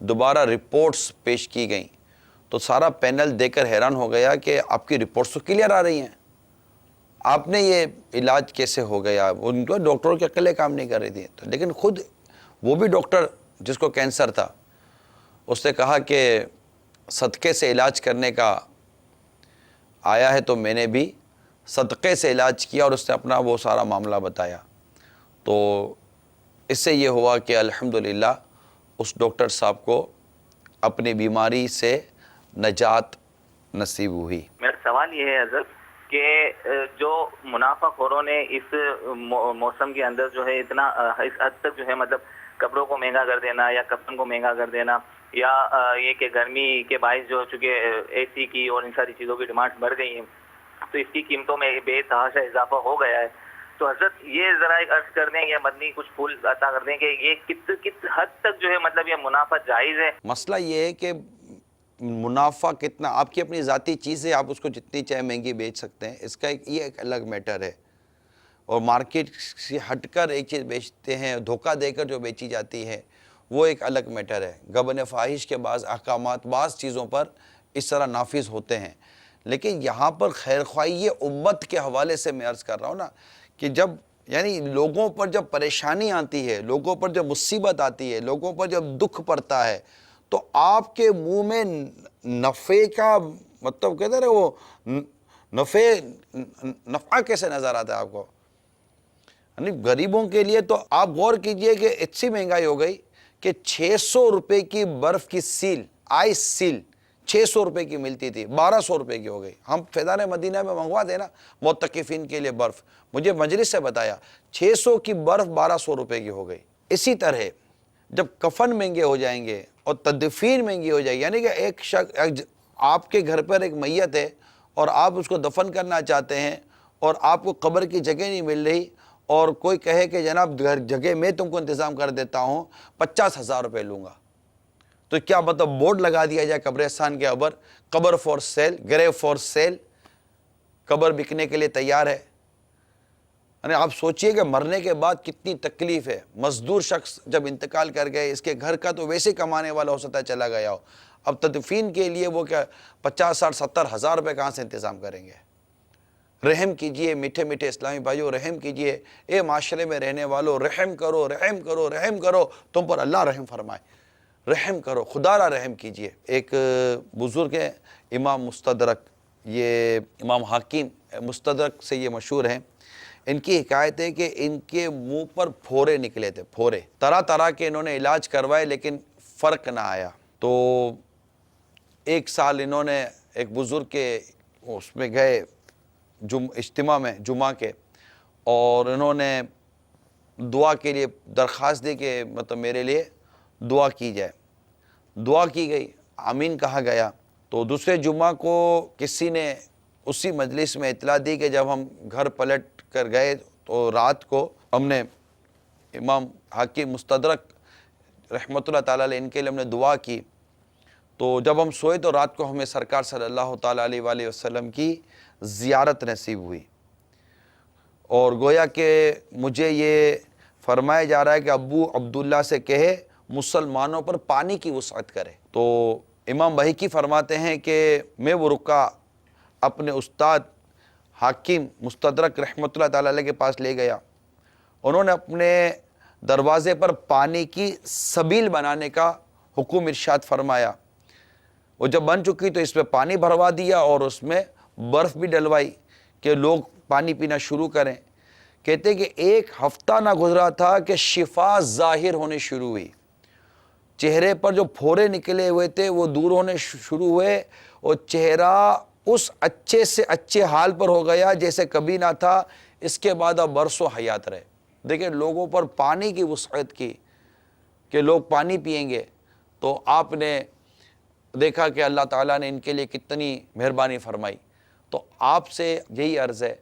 دوبارہ رپورٹس پیش کی گئیں تو سارا پینل دیکھ کر حیران ہو گیا کہ آپ کی رپورٹس تو کلیئر آ رہی ہیں، آپ نے یہ علاج کیسے ہو گیا. ان کو ڈاکٹروں کی عقلیں کام نہیں کر رہی تھی. لیکن خود وہ بھی ڈاکٹر جس کو کینسر تھا اس نے کہا کہ صدقے سے علاج کرنے کا آیا ہے تو میں نے بھی صدقے سے علاج کیا، اور اس نے اپنا وہ سارا معاملہ بتایا. تو اس سے یہ ہوا کہ الحمدللہ اس ڈاکٹر صاحب کو اپنی بیماری سے نجات نصیب ہوئی.
میرا سوال یہ ہے حضرت کہ جو منافع خوروں نے اس موسم کے اندر جو ہے اتنا اس حد تک جو ہے مطلب کپڑوں کو مہنگا کر دینا یا کفن کو مہنگا کر دینا، یا یہ کہ گرمی کے باعث جو چونکہ اے سی کی اور ان ساری چیزوں کی ڈیمانڈ بڑھ گئی ہیں تو اس کی قیمتوں میں بے تحاشا اضافہ ہو گیا ہے. تو حضرت یہ ذرا ایک عرض کر دیں یا مدنی کچھ پھول عطا کر دیں کہ یہ کس حد تک جو ہے مطلب یہ منافع جائز ہے.
مسئلہ یہ ہے کہ منافع کتنا، آپ کی اپنی ذاتی چیز ہے، آپ اس کو جتنی چاہے مہنگی بیچ سکتے ہیں، اس کا یہ ایک الگ میٹر ہے. اور مارکیٹ سے ہٹ کر ایک چیز بیچتے ہیں، دھوکہ دے کر جو بیچی جاتی ہے وہ ایک الگ میٹر ہے. غبن فاحش کے بعض احکامات بعض چیزوں پر اس طرح نافذ ہوتے ہیں، لیکن یہاں پر خیر خواہی یہ امت کے حوالے سے میں عرض کر رہا ہوں نا کہ جب یعنی لوگوں پر جب پریشانی آتی ہے، لوگوں پر جب مصیبت آتی ہے، لوگوں پر جب دکھ پڑتا ہے تو آپ کے منہ میں نفع کا مطلب کہتے ہیں وہ نفع کیسے نظر آتا ہے آپ کو. یعنی غریبوں کے لیے تو آپ غور کیجئے کہ اتنی مہنگائی ہو گئی کہ 600 روپے کی برف کی سیل، آئس سیل 600 روپے کی ملتی تھی، 1200 روپے کی ہو گئی. ہم فیضان مدینہ میں منگواتے نا معتکفین کے لیے برف، مجھے مجلس سے بتایا 600 کی برف 1200 روپے کی ہو گئی. اسی طرح جب کفن مہنگے ہو جائیں گے اور تدفین مہنگی ہو جائے گی، یعنی کہ ایک شخص آپ کے گھر پر ایک میت ہے اور آپ اس کو دفن کرنا چاہتے ہیں اور آپ کو قبر کی جگہ نہیں مل رہی اور کوئی کہے کہ جناب جگہ میں تم کو انتظام کر دیتا ہوں 50,000 روپے لوں گا، تو کیا مطلب بورڈ لگا دیا جائے قبرستان کے اوپر قبر فار سیل، گریو فار سیل. قبر بکنے کے لیے تیار ہے. یعنی آپ سوچئے کہ مرنے کے بعد کتنی تکلیف ہے. مزدور شخص جب انتقال کر گئے, اس کے گھر کا تو ویسے کمانے والا ہو سکتا ہے چلا گیا ہو, اب تدفین کے لیے وہ کیا 50 60 70 ہزار روپے کہاں سے انتظام کریں گے؟ رحم کیجئے میٹھے میٹھے اسلامی بھائیوں, رحم کیجئے. اے معاشرے میں رہنے والوں, رحم کرو, رحم کرو, رحم کرو, تم پر اللہ رحم فرمائے. رحم کرو, خدا را رحم کیجئے. ایک بزرگ ہے امام مستدرک, یہ امام حاکم مستدرک سے یہ مشہور ہیں. ان کی حکایت ہے کہ ان کے منہ پر پھورے نکلے تھے, پھورے طرح طرح کے انہوں نے علاج کروائے لیکن فرق نہ آیا. تو ایک سال انہوں نے ایک بزرگ کے اس میں گئے اجتماع میں جمعہ کے, اور انہوں نے دعا کے لیے درخواست دی کہ مطلب میرے لیے دعا کی جائے. دعا کی گئی, آمین کہا گیا. تو دوسرے جمعہ کو کسی نے اسی مجلس میں اطلاع دی کہ جب ہم گھر پلٹ کر گئے تو رات کو ہم نے امام حاکم مستدرک رحمۃ اللہ تعالیٰ علیہ ان کے لیے ہم نے دعا کی. تو جب ہم سوئے تو رات کو ہمیں سرکار صلی اللہ تعالیٰ علیہ وآلہ وسلم کی زیارت نصیب ہوئی, اور گویا کہ مجھے یہ فرمایا جا رہا ہے کہ ابو عبداللہ سے کہے مسلمانوں پر پانی کی وسعت کرے. تو امام بہقی فرماتے ہیں کہ میں وہ رکا اپنے استاد حاکم مستدرک رحمۃ اللہ تعالیٰ علیہ کے پاس لے گیا. انہوں نے اپنے دروازے پر پانی کی سبیل بنانے کا حکم ارشاد فرمایا. وہ جب بن چکی تو اس میں پانی بھروا دیا اور اس میں برف بھی ڈلوائی کہ لوگ پانی پینا شروع کریں. کہتے کہ ایک ہفتہ نہ گزرا تھا کہ شفا ظاہر ہونے شروع ہوئی. چہرے پر جو پھورے نکلے ہوئے تھے وہ دور ہونے شروع ہوئے, اور چہرہ اس اچھے سے اچھے حال پر ہو گیا جیسے کبھی نہ تھا. اس کے بعد اب برسوں حیات رہے. دیکھیں لوگوں پر پانی کی وسعت کی کہ لوگ پانی پئیں گے, تو آپ نے دیکھا کہ اللہ تعالیٰ نے ان کے لیے کتنی مہربانی فرمائی. تو آپ سے یہی عرض ہے,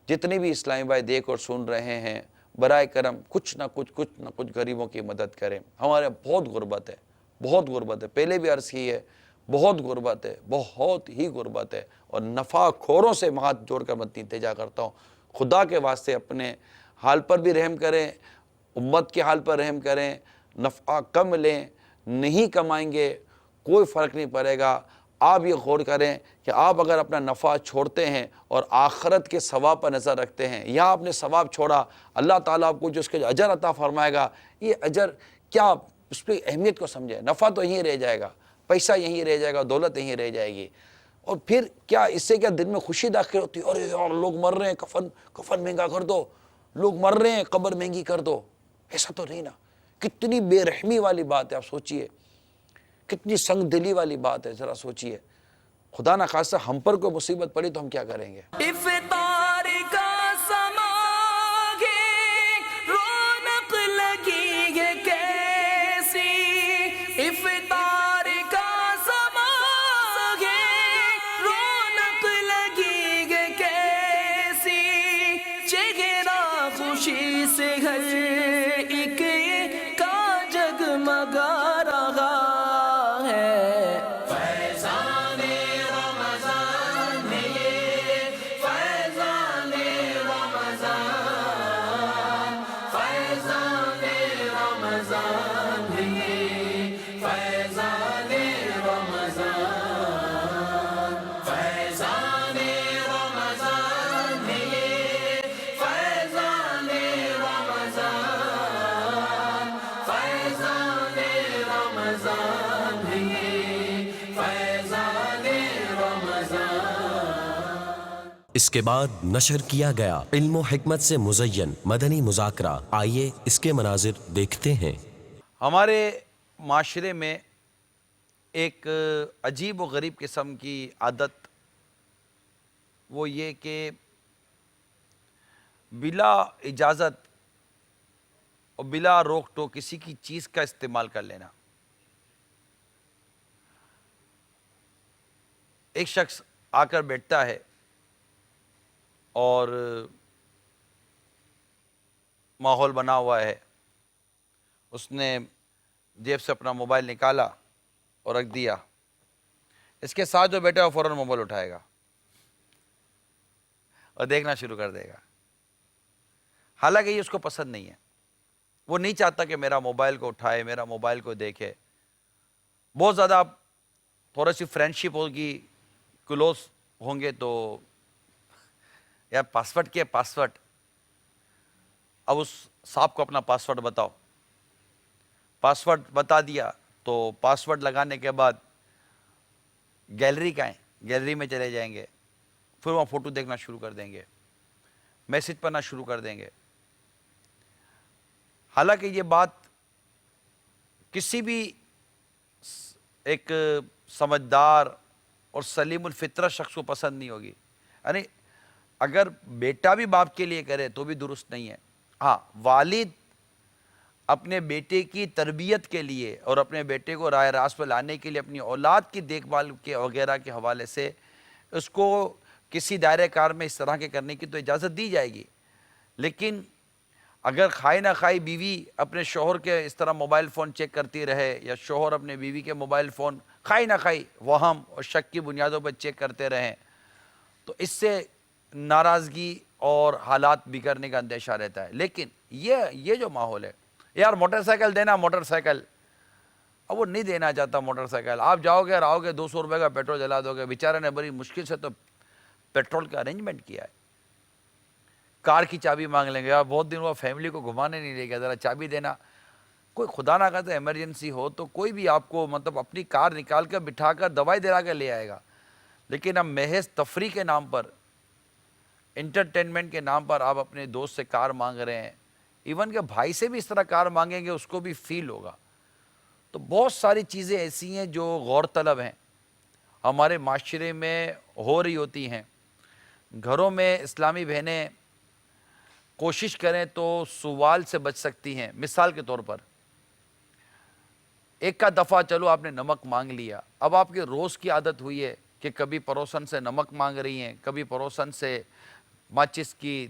جتنے بھی اسلامی بھائی دیکھ اور سن رہے ہیں, برائے کرم کچھ نہ کچھ غریبوں کی مدد کریں. ہمارے بہت غربت ہے, بہت غربت ہے, پہلے بھی عرض کی ہے, بہت غربت ہے, بہت ہی غربت ہے. اور نفع خوروں سے ہاتھ جوڑ کر مدد التجا کرتا ہوں, خدا کے واسطے اپنے حال پر بھی رحم کریں, امت کے حال پر رحم کریں. نفع کم لیں, نہیں کمائیں گے کوئی فرق نہیں پڑے گا. آپ یہ غور کریں کہ آپ اگر اپنا نفع چھوڑتے ہیں اور آخرت کے ثواب پر نظر رکھتے ہیں, یا آپ نے ثواب چھوڑا, اللہ تعالیٰ آپ کو جو اس کے اجر عطا فرمائے گا, یہ اجر کیا, اس پہ اہمیت کو سمجھیں. نفع تو یہیں رہ جائے گا, پیسہ یہیں رہ جائے گا, دولت یہیں رہ جائے گی, اور پھر کیا اس سے کیا دل میں خوشی داخل ہوتی ہے؟ ارے یار لوگ مر رہے ہیں, کفن مہنگا کر دو, لوگ مر رہے ہیں قبر مہنگی کر دو. ایسا تو نہیں نا. کتنی بے رحمی والی بات ہے, آپ سوچئے کتنی سنگ دلی والی بات ہے. ذرا سوچئے خدا نہ خاصہ ہم پر کوئی مصیبت پڑی تو ہم کیا کریں گے؟
افطار کا سما ہے, رونق لگی ہے کیسی, افطار کا سما ہے, رونق لگی ہے کیسی, چہرہ خوشی سے ہر ایک کا جگمگا رہا ہے.
اس کے بعد نشر کیا گیا علم و حکمت سے مزین مدنی مذاکرہ. آئیے اس کے مناظر دیکھتے ہیں.
ہمارے معاشرے میں ایک عجیب و غریب قسم کی عادت وہ یہ کہ بلا اجازت اور بلا روک ٹوک کسی کی چیز کا استعمال کر لینا. ایک شخص آ کر بیٹھتا ہے اور ماحول بنا ہوا ہے, اس نے جیب سے اپنا موبائل نکالا اور رکھ دیا. اس کے ساتھ جو بیٹھا ہے وہ فوراً موبائل اٹھائے گا. اور دیکھنا شروع کر دے گا، حالانکہ یہ اس کو پسند نہیں ہے، وہ نہیں چاہتا کہ میرا موبائل کو اٹھائے، میرا موبائل کو دیکھے۔ بہت زیادہ آپ تھوڑا سی فرینڈشپ ہوگی، کلوز ہوں گے تو یار پاسورڈ کیا ہے، پاسورڈ، اب اس صاحب کو اپنا پاسورڈ بتاؤ، پاسورڈ بتا دیا تو پاسورڈ لگانے کے بعد گیلری کا ہے، گیلری میں چلے جائیں گے، پھر وہاں فوٹو دیکھنا شروع کر دیں گے، میسج پڑھنا شروع کر دیں گے۔ حالانکہ یہ بات کسی بھی ایک سمجھدار اور سلیم الفطرت شخص کو پسند نہیں ہوگی، یعنی اگر بیٹا بھی باپ کے لیے کرے تو بھی درست نہیں ہے۔ ہاں، والد اپنے بیٹے کی تربیت کے لیے اور اپنے بیٹے کو راہ راست پر لانے کے لیے اپنی اولاد کی دیکھ بھال کے وغیرہ کے حوالے سے اس کو کسی دائرہ کار میں اس طرح کے کرنے کی تو اجازت دی جائے گی، لیکن اگر خواہ نہ خواہ بیوی اپنے شوہر کے اس طرح موبائل فون چیک کرتی رہے یا شوہر اپنے بیوی کے موبائل فون خواہ نہ خواہ وہم اور شک کی بنیادوں پر چیک کرتے رہیں تو اس سے ناراضگی اور حالات بگڑنے کا اندیشہ رہتا ہے۔ لیکن یہ جو ماحول ہے، یار موٹر سائیکل دینا، موٹر سائیکل، اب وہ نہیں دینا چاہتا موٹر سائیکل، آپ جاؤ گے اور آؤ گے 200 روپے کا پیٹرول جلا دو گے، بیچارے نے بڑی مشکل سے تو پیٹرول کا ارینجمنٹ کیا ہے، کار کی چابی مانگ لیں گے، یار بہت دن ہوا فیملی کو گھمانے نہیں لے گیا، ذرا چابی دینا۔ کوئی خدا نہ کرتا ایمرجنسی ہو تو کوئی بھی آپ کو مطلب اپنی کار نکال کر بٹھا کر دوائی دلا کے لے آئے گا، لیکن اب محض تفریح کے نام پر، انٹرٹینمنٹ کے نام پر آپ اپنے دوست سے کار مانگ رہے ہیں، ایون کہ بھائی سے بھی اس طرح کار مانگیں گے اس کو بھی فیل ہوگا۔ تو بہت ساری چیزیں ایسی ہیں جو غور طلب ہیں، ہمارے معاشرے میں ہو رہی ہوتی ہیں۔ گھروں میں اسلامی بہنیں کوشش کریں تو سوال سے بچ سکتی ہیں۔ مثال کے طور پر ایک کا دفعہ چلو آپ نے نمک مانگ لیا، اب آپ کے روز کی عادت ہوئی ہے کہ کبھی پڑوسن سے نمک مانگ رہی ہیں، کبھی پڑوسن سے ماچس کی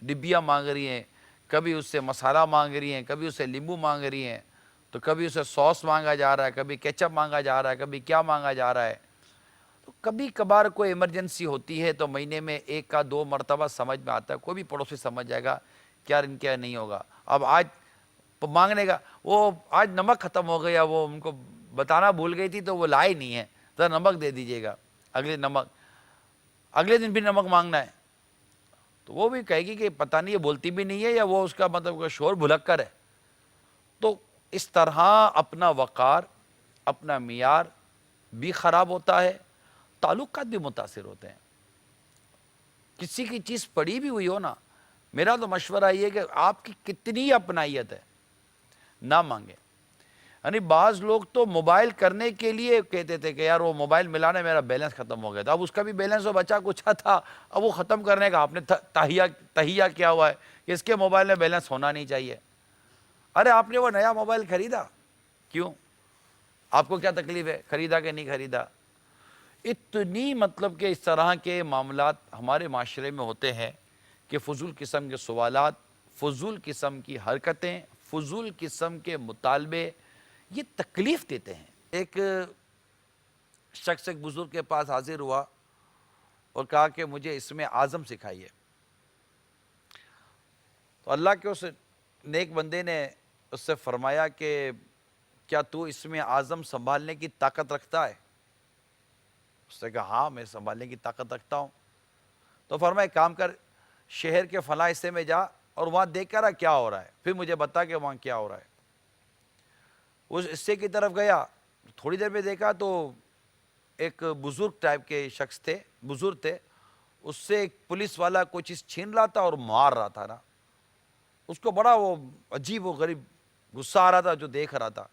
ڈبیاں مانگ رہی ہیں، کبھی اس سے مسالہ مانگ رہی ہیں، کبھی اس سے لیمبو مانگ رہی ہیں، تو کبھی اسے سوس مانگا جا رہا ہے، کبھی کیچپ مانگا جا رہا ہے، کبھی کیا مانگا جا رہا ہے۔ تو کبھی کبھار کوئی ایمرجنسی ہوتی ہے تو مہینے میں 1 کا 2 مرتبہ سمجھ میں آتا ہے، کوئی بھی پڑوسی سمجھ جائے گا کہ یار ان کے نہیں ہوگا۔ اب آج مانگنے کا، وہ آج نمک ختم ہو گیا، وہ ان کو بتانا بھول گئی تھی تو وہ لائے نہیں ہے، ذرا نمک دے دیجیے گا، اگلے دن بھی نمک مانگنا ہے، تو وہ بھی کہے گی کہ پتہ نہیں یہ بولتی بھی نہیں ہے یا وہ اس کا مطلب شور بھلک کر ہے۔ تو اس طرح اپنا وقار، اپنا معیار بھی خراب ہوتا ہے، تعلقات بھی متاثر ہوتے ہیں۔ کسی کی چیز پڑی بھی ہوئی ہو نا، میرا تو مشورہ یہ ہے کہ آپ کی کتنی اپنائیت ہے نہ مانگیں۔ یعنی بعض لوگ تو موبائل کرنے کے لیے کہتے تھے کہ یار وہ موبائل ملانے میرا بیلنس ختم ہو گیا تھا، اب اس کا بھی بیلنس وہ بچا کچھ تھا، اب وہ ختم کرنے کا آپ نے تہیہ کیا ہوا ہے کہ اس کے موبائل میں بیلنس ہونا نہیں چاہیے۔ ارے آپ نے وہ نیا موبائل خریدا کیوں؟ آپ کو کیا تکلیف ہے، خریدا کہ نہیں خریدا؟ اتنی مطلب کہ اس طرح کے معاملات ہمارے معاشرے میں ہوتے ہیں کہ فضول قسم کے سوالات، فضول قسم کی حرکتیں، فضول قسم کے مطالبے یہ تکلیف دیتے ہیں۔ ایک شخص ایک بزرگ کے پاس حاضر ہوا اور کہا کہ مجھے اسم اعظم سکھائیے، تو اللہ کے اس نیک بندے نے اس سے فرمایا کہ کیا تو اسم اعظم سنبھالنے کی طاقت رکھتا ہے؟ اس نے کہا ہاں میں سنبھالنے کی طاقت رکھتا ہوں۔ تو فرمایا کام کر، شہر کے فلاں حصے میں جا اور وہاں دیکھ کر کیا ہو رہا ہے، پھر مجھے بتا کہ وہاں کیا ہو رہا ہے۔ اس حصے کی طرف گیا، تھوڑی دیر میں دیکھا تو ایک بزرگ ٹائپ کے شخص تھے، بزرگ تھے، اس سے ایک پولیس والا کوئی چیز چھین رہا تھا اور مار رہا تھا نا، اس کو بڑا وہ عجیب و غریب غصہ آ رہا تھا جو دیکھ رہا تھا۔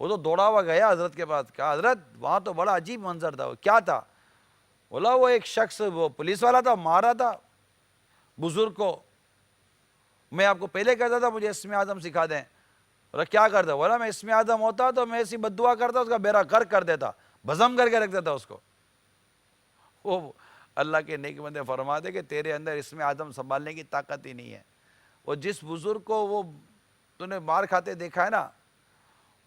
وہ تو دوڑا ہوا گیا حضرت کے پاس، کہا حضرت وہاں تو بڑا عجیب منظر تھا، وہ کیا تھا؟ بولا وہ ایک شخص وہ پولیس والا تھا، مار رہا تھا بزرگ کو، میں آپ کو پہلے کہتا تھا مجھے اسم اعظم سکھا دیں۔ بولا کیا کرتا؟ بولا میں اسم اعظم ہوتا تو میں ایسی بد دعا کرتا، اس کا بیڑا غرق کر دیتا، بھسم کر کے رکھ دیتا اس کو۔ وہ اللہ کے نیک بندے فرماتے کہ تیرے اندر اسم اعظم سنبھالنے کی طاقت ہی نہیں ہے۔ وہ جس بزرگ کو وہ تو نے مار کھاتے دیکھا ہے نا،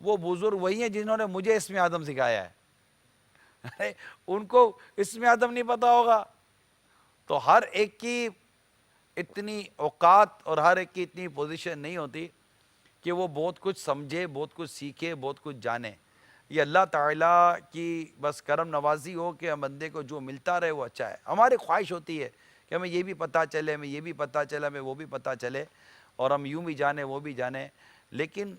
وہ بزرگ وہی ہیں جنہوں نے مجھے اسم اعظم سکھایا ہے۔ ان کو اسم اعظم نہیں پتا ہوگا
تو ہر ایک کی اتنی اوقات اور ہر ایک کی اتنی پوزیشن نہیں ہوتی کہ وہ بہت کچھ سمجھے، بہت کچھ سیکھے، بہت کچھ جانے. یہ اللہ تعالیٰ کی بس کرم نوازی ہو کہ ہم بندے کو جو ملتا رہے وہ اچھا ہے. ہماری خواہش ہوتی ہے کہ ہمیں یہ بھی پتہ چلے، ہمیں یہ بھی پتہ چلے، ہمیں وہ بھی پتہ چلے، اور ہم یوں بھی جانیں وہ بھی جانیں. لیکن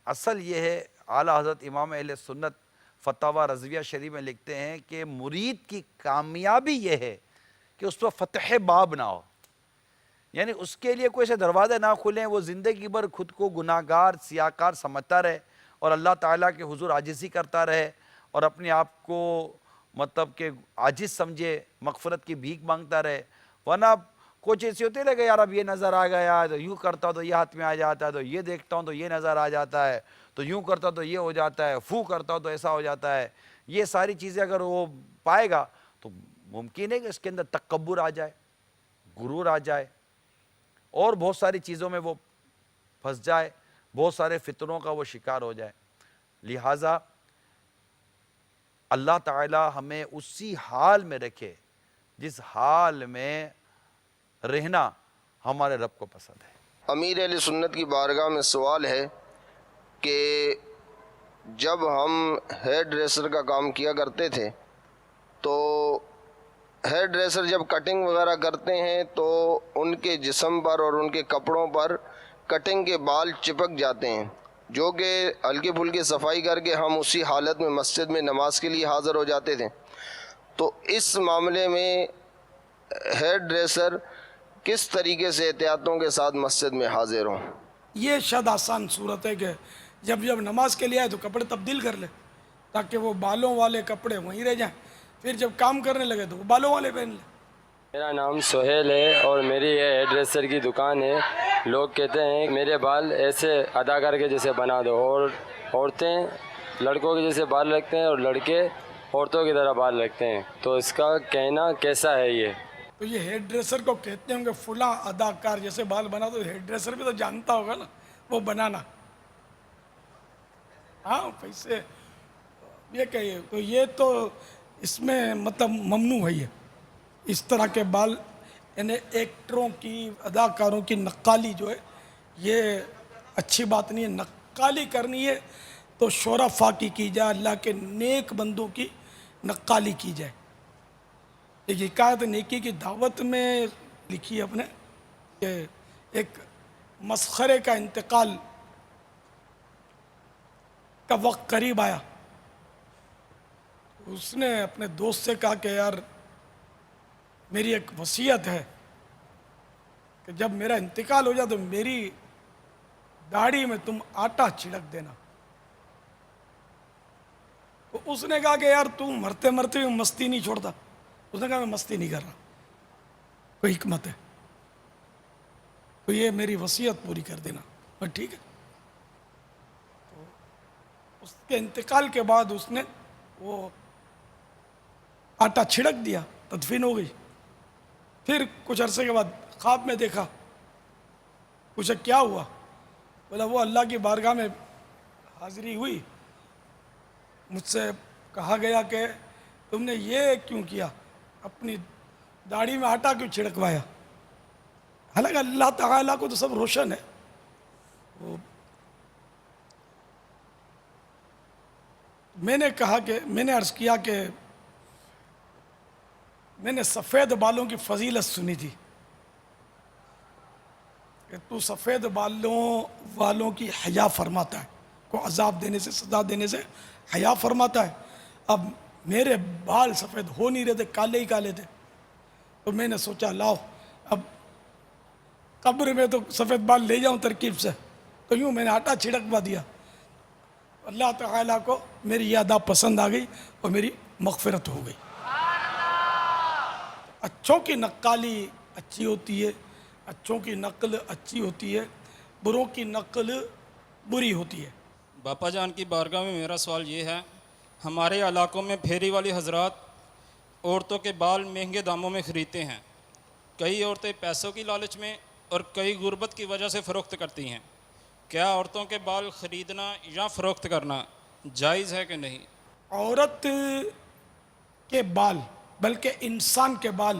اصل یہ ہے، اعلیٰ حضرت امام اہل سنت فتاوی رضویہ شریف میں لکھتے ہیں کہ مرید کی کامیابی یہ ہے کہ اس پر فتح باب نہ ہو، یعنی اس کے لیے کوئی ایسے دروازے نہ کھلیں، وہ زندگی بھر خود کو گناہ گار سیاکار سمجھتا رہے اور اللہ تعالیٰ کے حضور عاجزی کرتا رہے اور اپنے آپ کو مطلب کہ عاجز سمجھے، مغفرت کی بھیک مانگتا رہے. ورنہ کچھ ایسی ہوتی ہے کہ یار اب یہ نظر آ گیا تو یوں کرتا تو یہ ہاتھ میں آ جاتا ہے، تو یہ دیکھتا ہوں تو یہ نظر آ جاتا ہے، تو یوں کرتا تو یہ ہو جاتا ہے، فو کرتا ہوں تو ایسا ہو جاتا ہے. یہ ساری چیزیں اگر وہ پائے گا تو ممکن ہے کہ اس کے اندر تکبر آ جائے، غرور آ جائے، اور بہت ساری چیزوں میں وہ پھنس جائے، بہت سارے فتنوں کا وہ شکار ہو جائے. لہٰذا اللہ تعالی ہمیں اسی حال میں رکھے جس حال میں رہنا ہمارے رب کو پسند ہے.
امیر اہل سنت کی بارگاہ میں سوال ہے کہ جب ہم ہیئر ڈریسر کا کام کیا کرتے تھے تو ہیئر ڈریسر جب کٹنگ وغیرہ کرتے ہیں تو ان کے جسم پر اور ان کے کپڑوں پر کٹنگ کے بال چپک جاتے ہیں، جو کہ ہلکی پھلکی صفائی کر کے ہم اسی حالت میں مسجد میں نماز کے لیے حاضر ہو جاتے تھے. تو اس معاملے میں ہیئر ڈریسر کس طریقے سے احتیاطوں کے ساتھ مسجد میں حاضر ہوں؟
یہ شاید آسان صورت ہے کہ جب نماز کے لیے آئے تو کپڑے تبدیل کر لے تاکہ وہ بالوں والے کپڑے وہیں رہ جائیں، پھر جب کام کرنے لگے تو وہ بالوں والے پہن لیں.
میرا نام سہیل ہے اور میری یہ ہیئر ڈریسر کی دکان ہے. لوگ کہتے ہیں میرے بال ایسے اداکار کے جیسے بنا دو، اور عورتیں لڑکوں کے جیسے بال رکھتے ہیں اور لڑکے عورتوں کی طرح بال رکھتے ہیں. تو اس کا کہنا کیسا ہے یہ؟
تو یہ ہیئر ڈریسر کو کہتے ہیں کہ فلاں اداکار جیسے بال بنا دو. ہیئر ڈریسر بھی تو جانتا ہوگا نا وہ بنانا، ہاں پیسے یہ کہیے. تو یہ تو اس میں مطلب ممنوع ہے یہ اس طرح کے بال، یعنی ایکٹروں کی اداکاروں کی نقالی جو ہے یہ اچھی بات نہیں ہے. نقالی کرنی ہے تو شرفاء کی جائے، اللہ کے نیک بندوں کی نقالی کی جائے. ایک حکایت نیکی کی دعوت میں لکھی ہے اپنے کہ ایک مسخرے کا انتقال کا وقت قریب آیا. اس نے اپنے دوست سے کہا کہ یار میری ایک وصیت ہے کہ جب میرا انتقال ہو جائے تو میری داڑھی میں تم آٹا چھڑک دینا. تو اس نے کہا کہ یار تم مرتے مرتے بھی مستی نہیں چھوڑتا. اس نے کہا میں مستی نہیں کر رہا، کوئی حکمت ہے تو یہ میری وصیت پوری کر دینا. اور ٹھیک ہے. تو اس کے انتقال کے بعد اس نے وہ آٹا چھڑک دیا، تدفین ہو گئی. پھر کچھ عرصے کے بعد خواب میں دیکھا. پوچھا کیا ہوا؟ بولا وہ اللہ کی بارگاہ میں حاضری ہوئی، مجھ سے کہا گیا کہ تم نے یہ کیوں کیا، اپنی داڑھی میں آٹا کیوں چھڑکوایا؟ حالانکہ اللہ تعالیٰ کو تو سب روشن ہے. میں نے کہا کہ میں نے عرض کیا کہ میں نے سفید بالوں کی فضیلت سنی تھی کہ تو سفید بالوں والوں کی حیا فرماتا ہے، کو عذاب دینے سے سزا دینے سے حیا فرماتا ہے. اب میرے بال سفید ہو نہیں رہے تھے، کالے ہی کالے تھے. تو میں نے سوچا لاؤ اب قبر میں تو سفید بال لے جاؤں ترکیب سے، تو یوں میں نے آٹا چھڑکوا دیا. اللہ تعالیٰ کو میری یہ ادا پسند آ گئی اور میری مغفرت ہو گئی. اچھوں کی نقالی اچھی ہوتی ہے، اچھوں کی نقل اچھی ہوتی ہے، بروں کی نقل بری ہوتی ہے.
باپا جان کی بارگاہ میں میرا سوال یہ ہے، ہمارے علاقوں میں پھیری والی حضرات عورتوں کے بال مہنگے داموں میں خریدتے ہیں. کئی عورتیں پیسوں کی لالچ میں اور کئی غربت کی وجہ سے فروخت کرتی ہیں. کیا عورتوں کے بال خریدنا یا فروخت کرنا جائز ہے کہ نہیں؟
عورت کے بال بلکہ انسان کے بال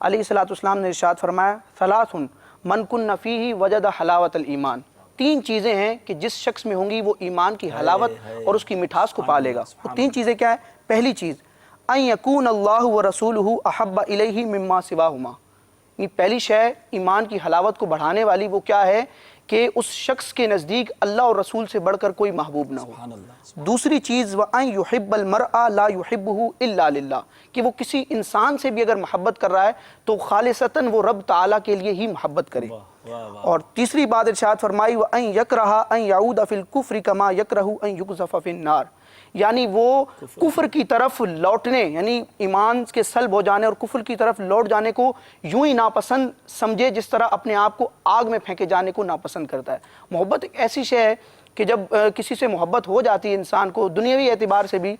علیہ الصلوۃ والسلام نے ارشاد فرمایا ثلاث من کن فیہ وجد حلاوت الایمان، 3 چیزیں ہیں کہ جس شخص میں ہوں گی وہ ایمان کی حلاوت اور اس کی مٹھاس کو پا لے گا۔ وہ 3 چیزیں کیا ہیں؟ پہلی چیز ان یکون اللہ ورسولہ احب الیہ مما سواہما، یہ پہلی شے ایمان کی حلاوت کو بڑھانے والی وہ کیا ہے کہ اس شخص کے نزدیک اللہ اور رسول سے بڑھ کر کوئی محبوب نہ ہو۔ دوسری چیز وَأَن يُحِبَّ الْمَرْءَ لَا يُحِبُّهُ إِلَّا لِلَّهِ، کہ وہ کسی انسان سے بھی اگر محبت کر رہا ہے تو خالصتاً وہ رب تعالیٰ کے لیے ہی محبت کرے۔ اور تیسری بات ارشاد فرمائی وَأَن يَكْرَهَ أَن يَعُودَ فِي الْكُفْرِ كَمَا يَكْرَهُ أَن يُقْذَفَ فِي النَّارِ، یعنی وہ کفر کی طرف لوٹنے، یعنی ایمان کے سلب ہو جانے اور کفر کی طرف لوٹ جانے کو یوں ہی ناپسند سمجھے جس طرح اپنے آپ کو آگ میں پھینکے جانے کو ناپسند کرتا ہے۔ محبت ایک ایسی شے ہے کہ جب کسی سے محبت ہو جاتی ہے انسان کو دنیاوی اعتبار سے بھی،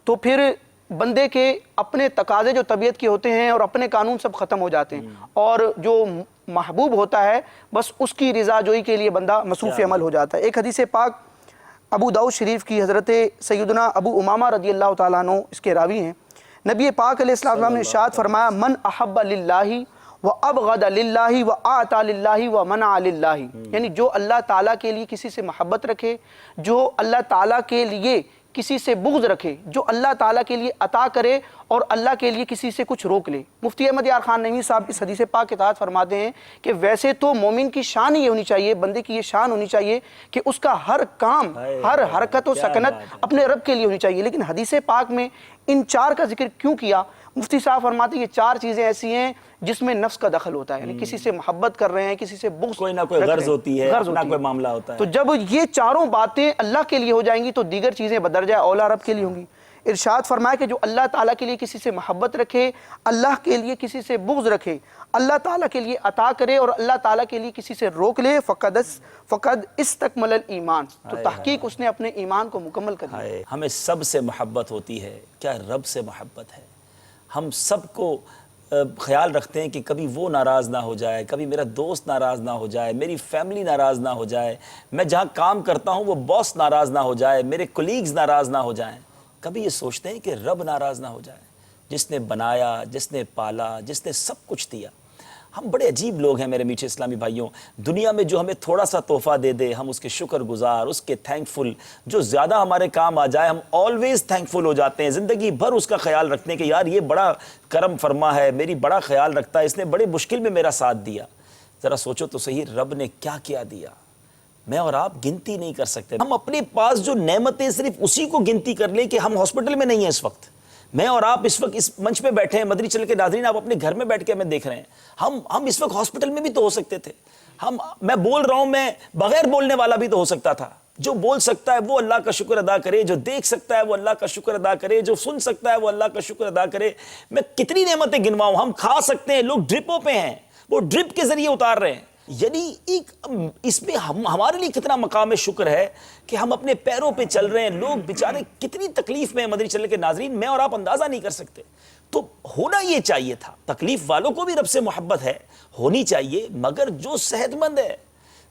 تو پھر بندے کے اپنے تقاضے جو طبیعت کے ہوتے ہیں اور اپنے قانون سب ختم ہو جاتے ہیں، اور جو محبوب ہوتا ہے بس اس کی رضا جوئی کے لیے بندہ مصروف عمل ہو جاتا ہے۔ ایک حدیث پاک ابو داؤد شریف کی حضرت سیدنا ابو امامہ رضی اللہ تعالیٰ عنہ اس کے راوی ہیں، نبی پاک علیہ السلام نے ارشاد فرمایا من احب للہ وابغض للہ واعطى للہ ومنع للہ، یعنی جو اللہ تعالیٰ کے لیے کسی سے محبت رکھے، جو اللہ تعالیٰ کے لیے کسی سے بغض رکھے، جو اللہ تعالیٰ کے لیے عطا کرے اور اللہ کے لیے کسی سے کچھ روک لے۔ مفتی احمد یار خان نعیمی صاحب اس حدیث پاک کے تحت فرماتے ہیں کہ ویسے تو مومن کی شان یہ ہونی چاہیے، بندے کی یہ شان ہونی چاہیے کہ اس کا ہر کام، ہر حرکت و سکنت اپنے رب کے لیے ہونی چاہیے، لیکن حدیث پاک میں ان 4 کا ذکر کیوں کیا؟ مفتی صاحب فرماتے ہیں یہ 4 چیزیں ایسی ہیں جس میں نفس کا دخل ہوتا ہے، یعنی کسی سے محبت کر رہے ہیں، کسی سے بغض،
کوئی نہ کوئی غرض ہوتی ہے، اپنا کوئی معاملہ ہوتا ہے۔
تو جب یہ 4 باتیں اللہ کے لیے ہو جائیں گی تو دیگر چیزیں بدرجہ اولا رب کے لیے ہوں گی۔ ارشاد فرمایا کہ جو اللہ تعالیٰ کے لیے کسی سے محبت رکھے، اللہ کے لیے کسی سے بغض رکھے، اللہ تعالیٰ کے لیے عطا کرے اور اللہ تعالیٰ کے لیے کسی سے روک لے، فقد استکمل الایمان، تو تحقیق اس نے اپنے ایمان کو مکمل کر لیا۔
ہمیں سب سے محبت ہوتی ہے، کیا رب سے محبت ہے؟ ہم سب کو خیال رکھتے ہیں کہ کبھی وہ ناراض نہ ہو جائے، کبھی میرا دوست ناراض نہ ہو جائے، میری فیملی ناراض نہ ہو جائے، میں جہاں کام کرتا ہوں وہ باس ناراض نہ ہو جائے، میرے کولیگز ناراض نہ ہو جائیں۔ کبھی یہ سوچتے ہیں کہ رب ناراض نہ ہو جائے، جس نے بنایا، جس نے پالا، جس نے سب کچھ دیا۔ ہم بڑے عجیب لوگ ہیں میرے میٹھے اسلامی بھائیوں، دنیا میں جو ہمیں تھوڑا سا تحفہ دے دے ہم اس کے شکر گزار، اس کے تھینکفل، جو زیادہ ہمارے کام آ جائے ہم آلویز تھینکفل ہو جاتے ہیں، زندگی بھر اس کا خیال رکھتے ہیں کہ یار یہ بڑا کرم فرما ہے، میری بڑا خیال رکھتا ہے، اس نے بڑے مشکل میں میرا ساتھ دیا۔ ذرا سوچو تو صحیح، رب نے کیا کیا دیا، میں اور آپ گنتی نہیں کر سکتے۔ ہم اپنے پاس جو نعمتیں صرف اسی کو گنتی کر لیں کہ ہم ہاسپٹل میں نہیں ہیں اس وقت، میں اور آپ اس وقت اس منچ پہ بیٹھے ہیں، مدری چل کے ناظرین آپ اپنے گھر میں بیٹھ کے ہمیں دیکھ رہے ہیں، ہم اس وقت ہاسپٹل میں بھی تو ہو سکتے تھے، میں بول رہا ہوں، میں بغیر بولنے والا بھی تو ہو سکتا تھا۔ جو بول سکتا ہے وہ اللہ کا شکر ادا کرے، جو دیکھ سکتا ہے وہ اللہ کا شکر ادا کرے، جو سن سکتا ہے وہ اللہ کا شکر ادا کرے۔ میں کتنی نعمتیں گنواؤں، ہم کھا سکتے ہیں، لوگ ڈرپوں پہ ہیں، وہ ڈرپ کے ذریعے اتار رہے ہیں، یعنی ایک اس میں ہمارے لیے کتنا مقام شکر ہے کہ ہم اپنے پیروں پہ چل رہے ہیں۔ لوگ بیچارے کتنی تکلیف میں مدری چلنے کے ناظرین، میں اور آپ اندازہ نہیں کر سکتے۔ تو ہونا یہ چاہیے تھا، تکلیف والوں کو بھی رب سے محبت ہے، ہونی چاہیے، مگر جو صحت مند ہے،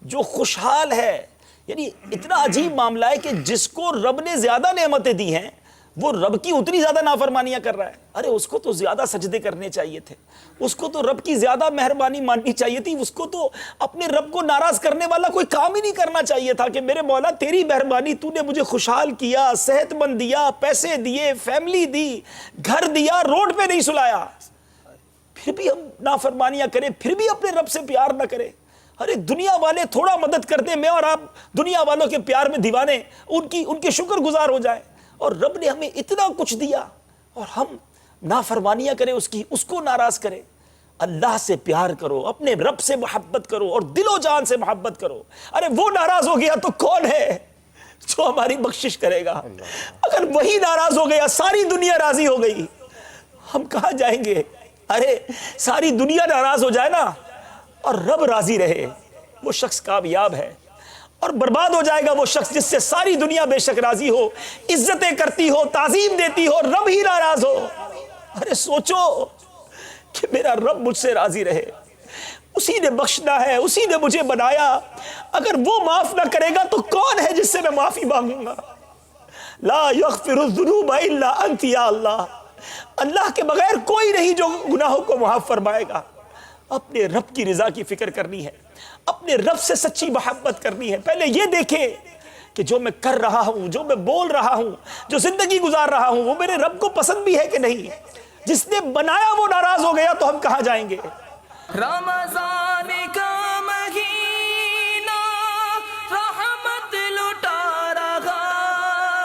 جو خوشحال ہے، یعنی اتنا عجیب معاملہ ہے کہ جس کو رب نے زیادہ نعمتیں دی ہیں وہ رب کی اتنی زیادہ نافرمانیاں کر رہا ہے۔ ارے اس کو تو زیادہ سجدے کرنے چاہیے تھے، اس کو تو رب کی زیادہ مہربانی ماننی چاہیے تھی، اس کو تو اپنے رب کو ناراض کرنے والا کوئی کام ہی نہیں کرنا چاہیے تھا کہ میرے مولا تیری مہربانی، تو نے مجھے خوشحال کیا، صحت مند دیا، پیسے دیے، فیملی دی، گھر دیا، روڈ پہ نہیں سلایا، پھر بھی ہم نافرمانیاں کریں، پھر بھی اپنے رب سے پیار نہ کریں۔ ارے دنیا والے تھوڑا مدد کرتے، میں اور آپ دنیا والوں کے پیار میں دیوانے، ان کے شکر گزار ہو جائیں، اور رب نے ہمیں اتنا کچھ دیا اور ہم نافرمانیاں کریں، اس کو ناراض کریں۔ اللہ سے پیار کرو، اپنے رب سے محبت کرو اور دل و جان سے محبت کرو۔ ارے وہ ناراض ہو گیا تو کون ہے جو ہماری بخشش کرے گا؟ اگر وہی ناراض ہو گیا، ساری دنیا راضی ہو گئی، ہم کہاں جائیں گے؟ ارے ساری دنیا ناراض ہو جائے نا اور رب راضی رہے، وہ شخص کامیاب ہے، اور برباد ہو جائے گا وہ شخص جس سے ساری دنیا بے شک راضی ہو، عزتیں کرتی ہو، تعظیم دیتی ہو، رب ہی ناراض ہو۔ ارے سوچو کہ میرا رب مجھ سے راضی رہے، اسی نے بخشنا ہے، اسی نے مجھے بنایا، اگر وہ معاف نہ کرے گا تو کون ہے جس سے میں معافی مانگوں گا؟ لا یغفر الذنوب الا انت یا اللہ، اللہ کے بغیر کوئی نہیں جو گناہوں کو معاف فرمائے گا. اپنے رب کی رضا کی فکر کرنی ہے, اپنے رب سے سچی محبت کرنی ہے. پہلے یہ دیکھیں کہ جو میں کر رہا ہوں, جو میں بول رہا ہوں, جو زندگی گزار رہا ہوں, وہ میرے رب کو پسند بھی ہے کہ نہیں. جس نے بنایا وہ ناراض ہو گیا تو ہم کہاں جائیں گے.
رمضان کا مہینہ رحمت لٹا رہا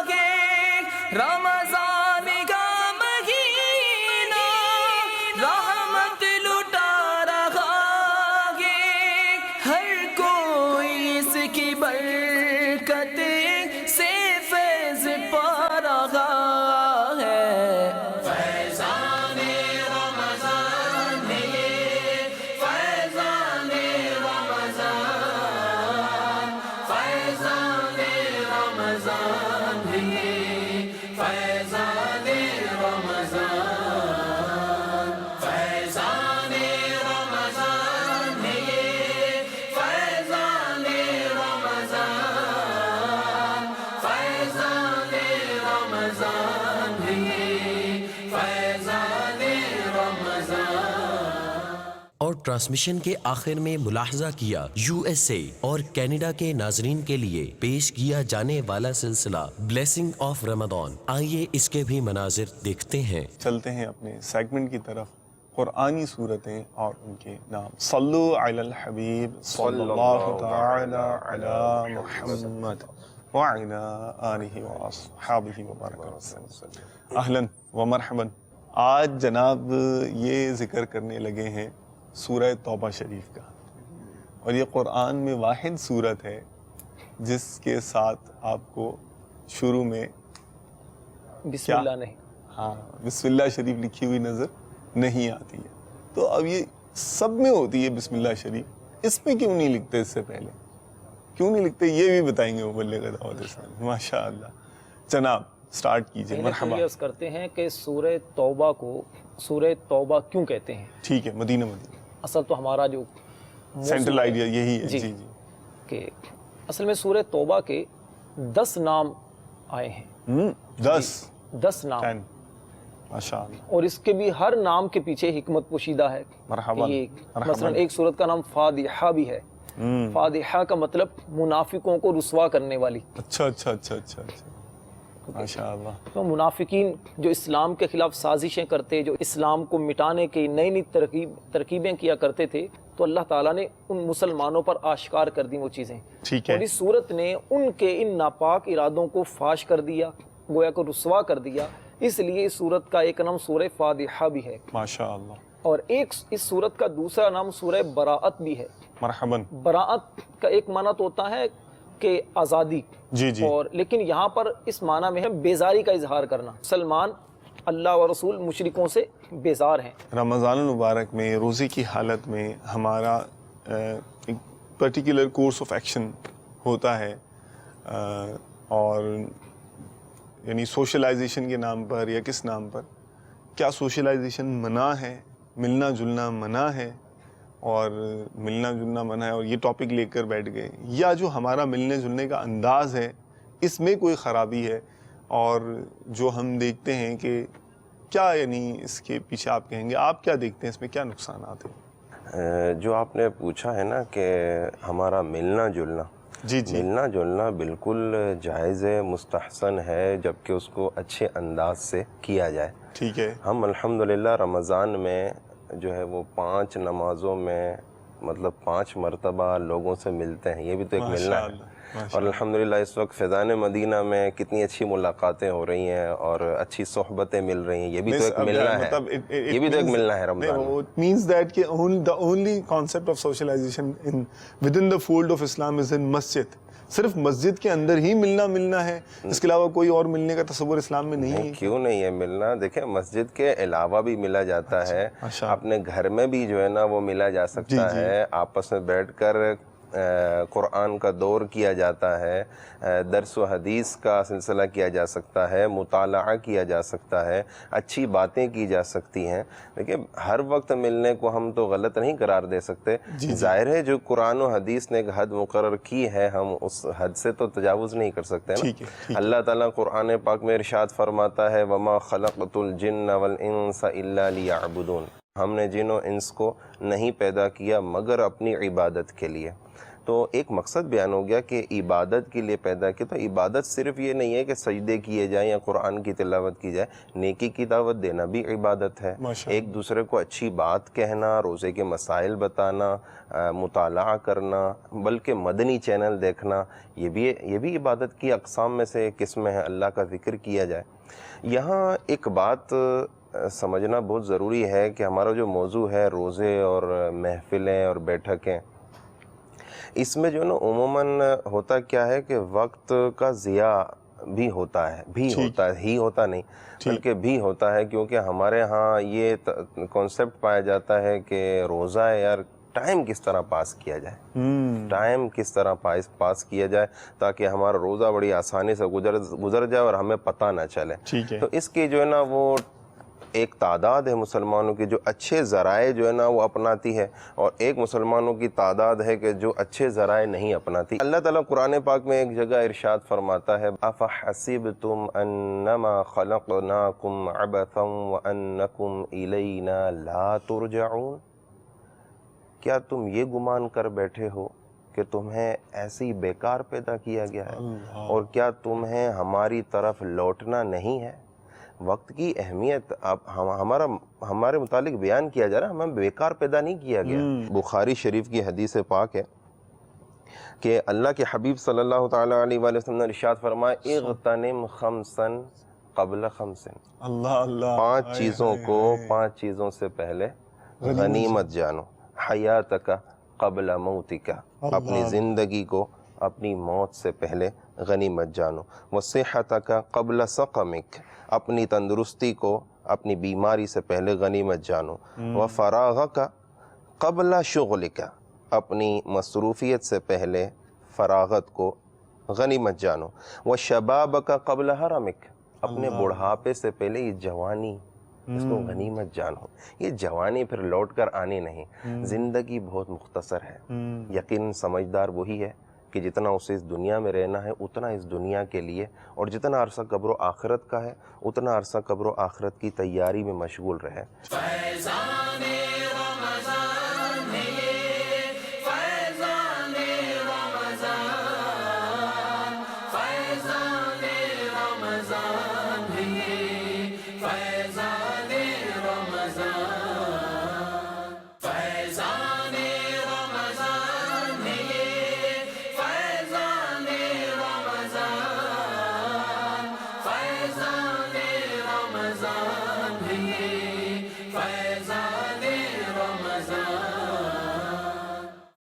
ہے, رمضان کا مہینہ رحمت لٹا رہا ہے, ہر کوئی اس کی برکت سے فیض پا رہا ہے. فیضان رمضان ہے, فیضان رمضان, فیضان رمضان ہے, فیضان رمضان, فیضان رمضان ہے, فیضان رمضان, فیضان رمضان ہے, فیضان رمضان.
اور ٹرانسمیشن کے آخر میں ملاحظہ کیا یو ایس اے اور کینیڈا کے ناظرین کے لیے پیش کیا جانے والا سلسلہ بلیسنگ آف رمضان. آئیے اس کے بھی مناظر دیکھتے ہیں.
چلتے ہیں اپنے سیگمنٹ کی طرف, قرآنی صورتیں اور ان کے نام. صلو علی الحبیب صلی اللہ تعالی علی محمد وعلی آلہ واصحابہ وبارک وسلم. اہلاً و مرحباً. آج جناب یہ ذکر کرنے لگے ہیں سورہ توبہ شریف کا, اور یہ قرآن میں واحد سورت ہے جس کے ساتھ آپ کو شروع میں
بسم اللہ نہیں,
ہاں بسم اللہ شریف لکھی ہوئی نظر نہیں آتی ہے. تو اب یہ سب میں ہوتی ہے بسم اللہ شریف, اس میں کیوں نہیں لکھتے؟ اس سے پہلے کیوں نہیں لکھتے یہ بھی بتائیں گے مبلغ دعوت اسلامی. ماشاء اللہ. جناب سٹارٹ کیجئے. مرحبا.
یہ عرض کرتے ہیں کہ سورہ توبہ کو سورہ توبہ کیوں کہتے ہیں؟
ٹھیک ہے, مدینہ.
اصل تو ہمارا جو
سینٹرل آئیڈیا یہی ہے.
جی کہ اصل میں سورہ توبہ کے 10 نام آئے ہیں. 10 نام
ماشاءاللہ.
اور اس کے بھی ہر نام کے پیچھے حکمت پوشیدہ ہے.
مرحبا.
مثلا ایک سورت کا نام فادحہ بھی ہے. فادحہ کا مطلب منافقوں کو رسوا کرنے والی.
اچھا اچھا اچھا اچھا اچھا, ماشاءاللہ.
تو منافقین جو اسلام کے خلاف سازشیں کرتے, جو اسلام کو مٹانے کی نئی نئی ترکیبیں کیا کرتے تھے, تو اللہ تعالیٰ نے ان مسلمانوں پر آشکار کر دی وہ چیزیں.
ٹھیک ہے.
اور اس صورت نے ان کے ان ناپاک ارادوں کو فاش کر دیا, گویا کو رسوا کر دیا. اس لیے اس صورت کا ایک نام سورہ فادحہ بھی ہے.
ماشاءاللہ.
اور ایک اس صورت کا دوسرا نام سورہ براءت بھی ہے.
مرحباً.
براءت کا ایک معنی تو ہوتا ہے کہ آزادی,
جی جی,
اور لیکن یہاں پر اس معنی میں ہے بیزاری کا اظہار کرنا. مسلمان اللہ و رسول مشرکوں سے بیزار ہیں.
رمضان المبارک میں روزے کی حالت میں ہمارا ایک پرٹیکولر کورس آف ایکشن ہوتا ہے, اور یعنی سوشلائزیشن کے نام پر یا کس نام پر. کیا سوشلائزیشن منع ہے, ملنا جلنا منع ہے, اور ملنا جلنا منع ہے اور یہ ٹاپک لے کر بیٹھ گئے, یا جو ہمارا ملنے جلنے کا انداز ہے اس میں کوئی خرابی ہے, اور جو ہم دیکھتے ہیں کہ کیا یعنی اس کے پیچھے آپ کہیں گے, آپ کیا دیکھتے ہیں اس میں کیا نقصانات ہیں؟
جو آپ نے پوچھا ہے نا کہ ہمارا ملنا جلنا,
جی جی,
ملنا جلنا بالکل جائز ہے, مستحسن ہے, جبکہ اس کو اچھے انداز سے کیا جائے.
ٹھیک ہے.
ہم الحمدللہ رمضان میں جو ہے وہ 5 نمازوں میں مطلب 5 مرتبہ لوگوں سے ملتے ہیں, یہ بھی تو ایک ملنا ہے. اور الحمدللہ اس وقت فیضان مدینہ میں کتنی اچھی ملاقاتیں ہو رئی ہیں اور اچھی صحبتیں مل رہی ہیں, یہ بھی تو ایک ملنا ہے, یہ بھی تو ایک ملنا ہے رمضان میں.
It means that کہ the only concept of socialization within the fold of Islam is in masjid. صرف مسجد کے اندر ہی ملنا ہے, اس کے علاوہ کوئی اور ملنے کا تصور اسلام میں نہیں ہے.
کیوں نہیں ہے ملنا؟ دیکھیں مسجد کے علاوہ بھی ملا جاتا ہے, اپنے گھر میں بھی جو ہے نا وہ ملا جا سکتا ہے, آپس میں بیٹھ کر قرآن کا دور کیا جاتا ہے، درس و حدیث کا سلسلہ کیا جا سکتا ہے، مطالعہ کیا جا سکتا ہے، اچھی باتیں کی جا سکتی ہیں. دیکھیں ہر وقت ملنے کو ہم تو غلط نہیں قرار دے سکتے. ظاہر ہے جو قرآن و حدیث نے ایک حد مقرر کی ہے ہم اس حد سے تو تجاوز نہیں کر سکتے نا. اللہ تعالیٰ قرآن پاک میں ارشاد فرماتا ہے وَمَا خَلَقْتُ الْجِنَّ وَالْإِنسَ إِلَّا لِيَعْبُدُونَ، ہم نے جن و انس کو نہیں پیدا کیا مگر اپنی عبادت کے لیے. تو ایک مقصد بیان ہو گیا کہ عبادت کے لیے پیدا کیا. تو عبادت صرف یہ نہیں ہے کہ سجدے کیے جائیں یا قرآن کی تلاوت کی جائے، نیکی کی دعوت دینا بھی عبادت ہے. ایک دوسرے کو اچھی بات کہنا، روزے کے مسائل بتانا، مطالعہ کرنا، بلکہ مدنی چینل دیکھنا، یہ بھی عبادت کی اقسام میں سے قسم ہے. اللہ کا ذکر کیا جائے. یہاں ایک بات سمجھنا بہت ضروری ہے کہ ہمارا جو موضوع ہے روزے اور محفلیں اور بیٹھکیں، اس میں جو نا عموماً ہوتا کیا ہے کہ وقت کا ضیاع بھی ہوتا ہے، ہوتا نہیں بلکہ بھی ہوتا ہے، کیونکہ ہمارے ہاں یہ کانسیپٹ پایا جاتا ہے کہ روزہ ہے یار، ٹائم کس طرح پاس کیا جائے، ٹائم کس طرح پاس کیا جائے تاکہ ہمارا روزہ بڑی آسانی سے گزر جائے اور ہمیں پتہ نہ چلے. تو اس کی جو ہے نا وہ ایک تعداد ہے مسلمانوں کی جو اچھے ذرائع جو ہے نا وہ اپناتی ہے، اور ایک مسلمانوں کی تعداد ہے کہ جو اچھے ذرائع نہیں اپناتی. اللہ تعالیٰ قرآن پاک میں ایک جگہ ارشاد فرماتا ہے أَفَحَسِبْتُمْ أَنَّمَا خَلَقْنَاكُمْ عَبَثًا وَأَنَّكُمْ إِلَيْنَا لَا تُرْجَعُونَ، کیا تم یہ گمان کر بیٹھے ہو کہ تمہیں ایسی بیکار پیدا کیا گیا ہے اور کیا تمہیں ہماری طرف لوٹنا نہیں ہے؟ وقت کی اہمیت اب ہمارے متعلق بیان کیا جا رہا ہے، ہمیں بیکار پیدا نہیں کیا گیا. بخاری شریف کی حدیث پاک ہے کہ اللہ کے حبیب صلی اللہ تعالیٰ علیہ وآلہ وسلم نے ارشاد فرمایا اغتنم خمسا قبل خمس، 5 چیزوں کو 5 چیزوں سے پہلے غنیمت جانو. حیاتک قبل موتک، اپنی زندگی کو اپنی موت سے پہلے غنیمت جانو. وصحتک قبل سقمک، اپنی تندرستی کو اپنی بیماری سے پہلے غنیمت جانو. وفراغک قبل شغلک، اپنی مصروفیت سے پہلے فراغت کو غنیمت جانو. وشبابک قبل حرمک، اپنے بڑھاپے سے پہلے یہ جوانی، اس کو غنیمت جانو. یہ جوانی پھر لوٹ کر آنی نہیں. زندگی بہت مختصر ہے. یقین سمجھدار وہی ہے کہ جتنا اسے اس دنیا میں رہنا ہے اتنا اس دنیا کے لیے، اور جتنا عرصہ قبر و آخرت کا ہے اتنا عرصہ قبر و آخرت کی تیاری میں مشغول رہے.
فیضان رمضان ہے یہ، فیضان رمضان، فیضان رمضان ہے یہ، فیضان رمضان، فیضان رمضان ہے یہ، فیضان رمضان، فیضان رمضان ہے یہ، فیضان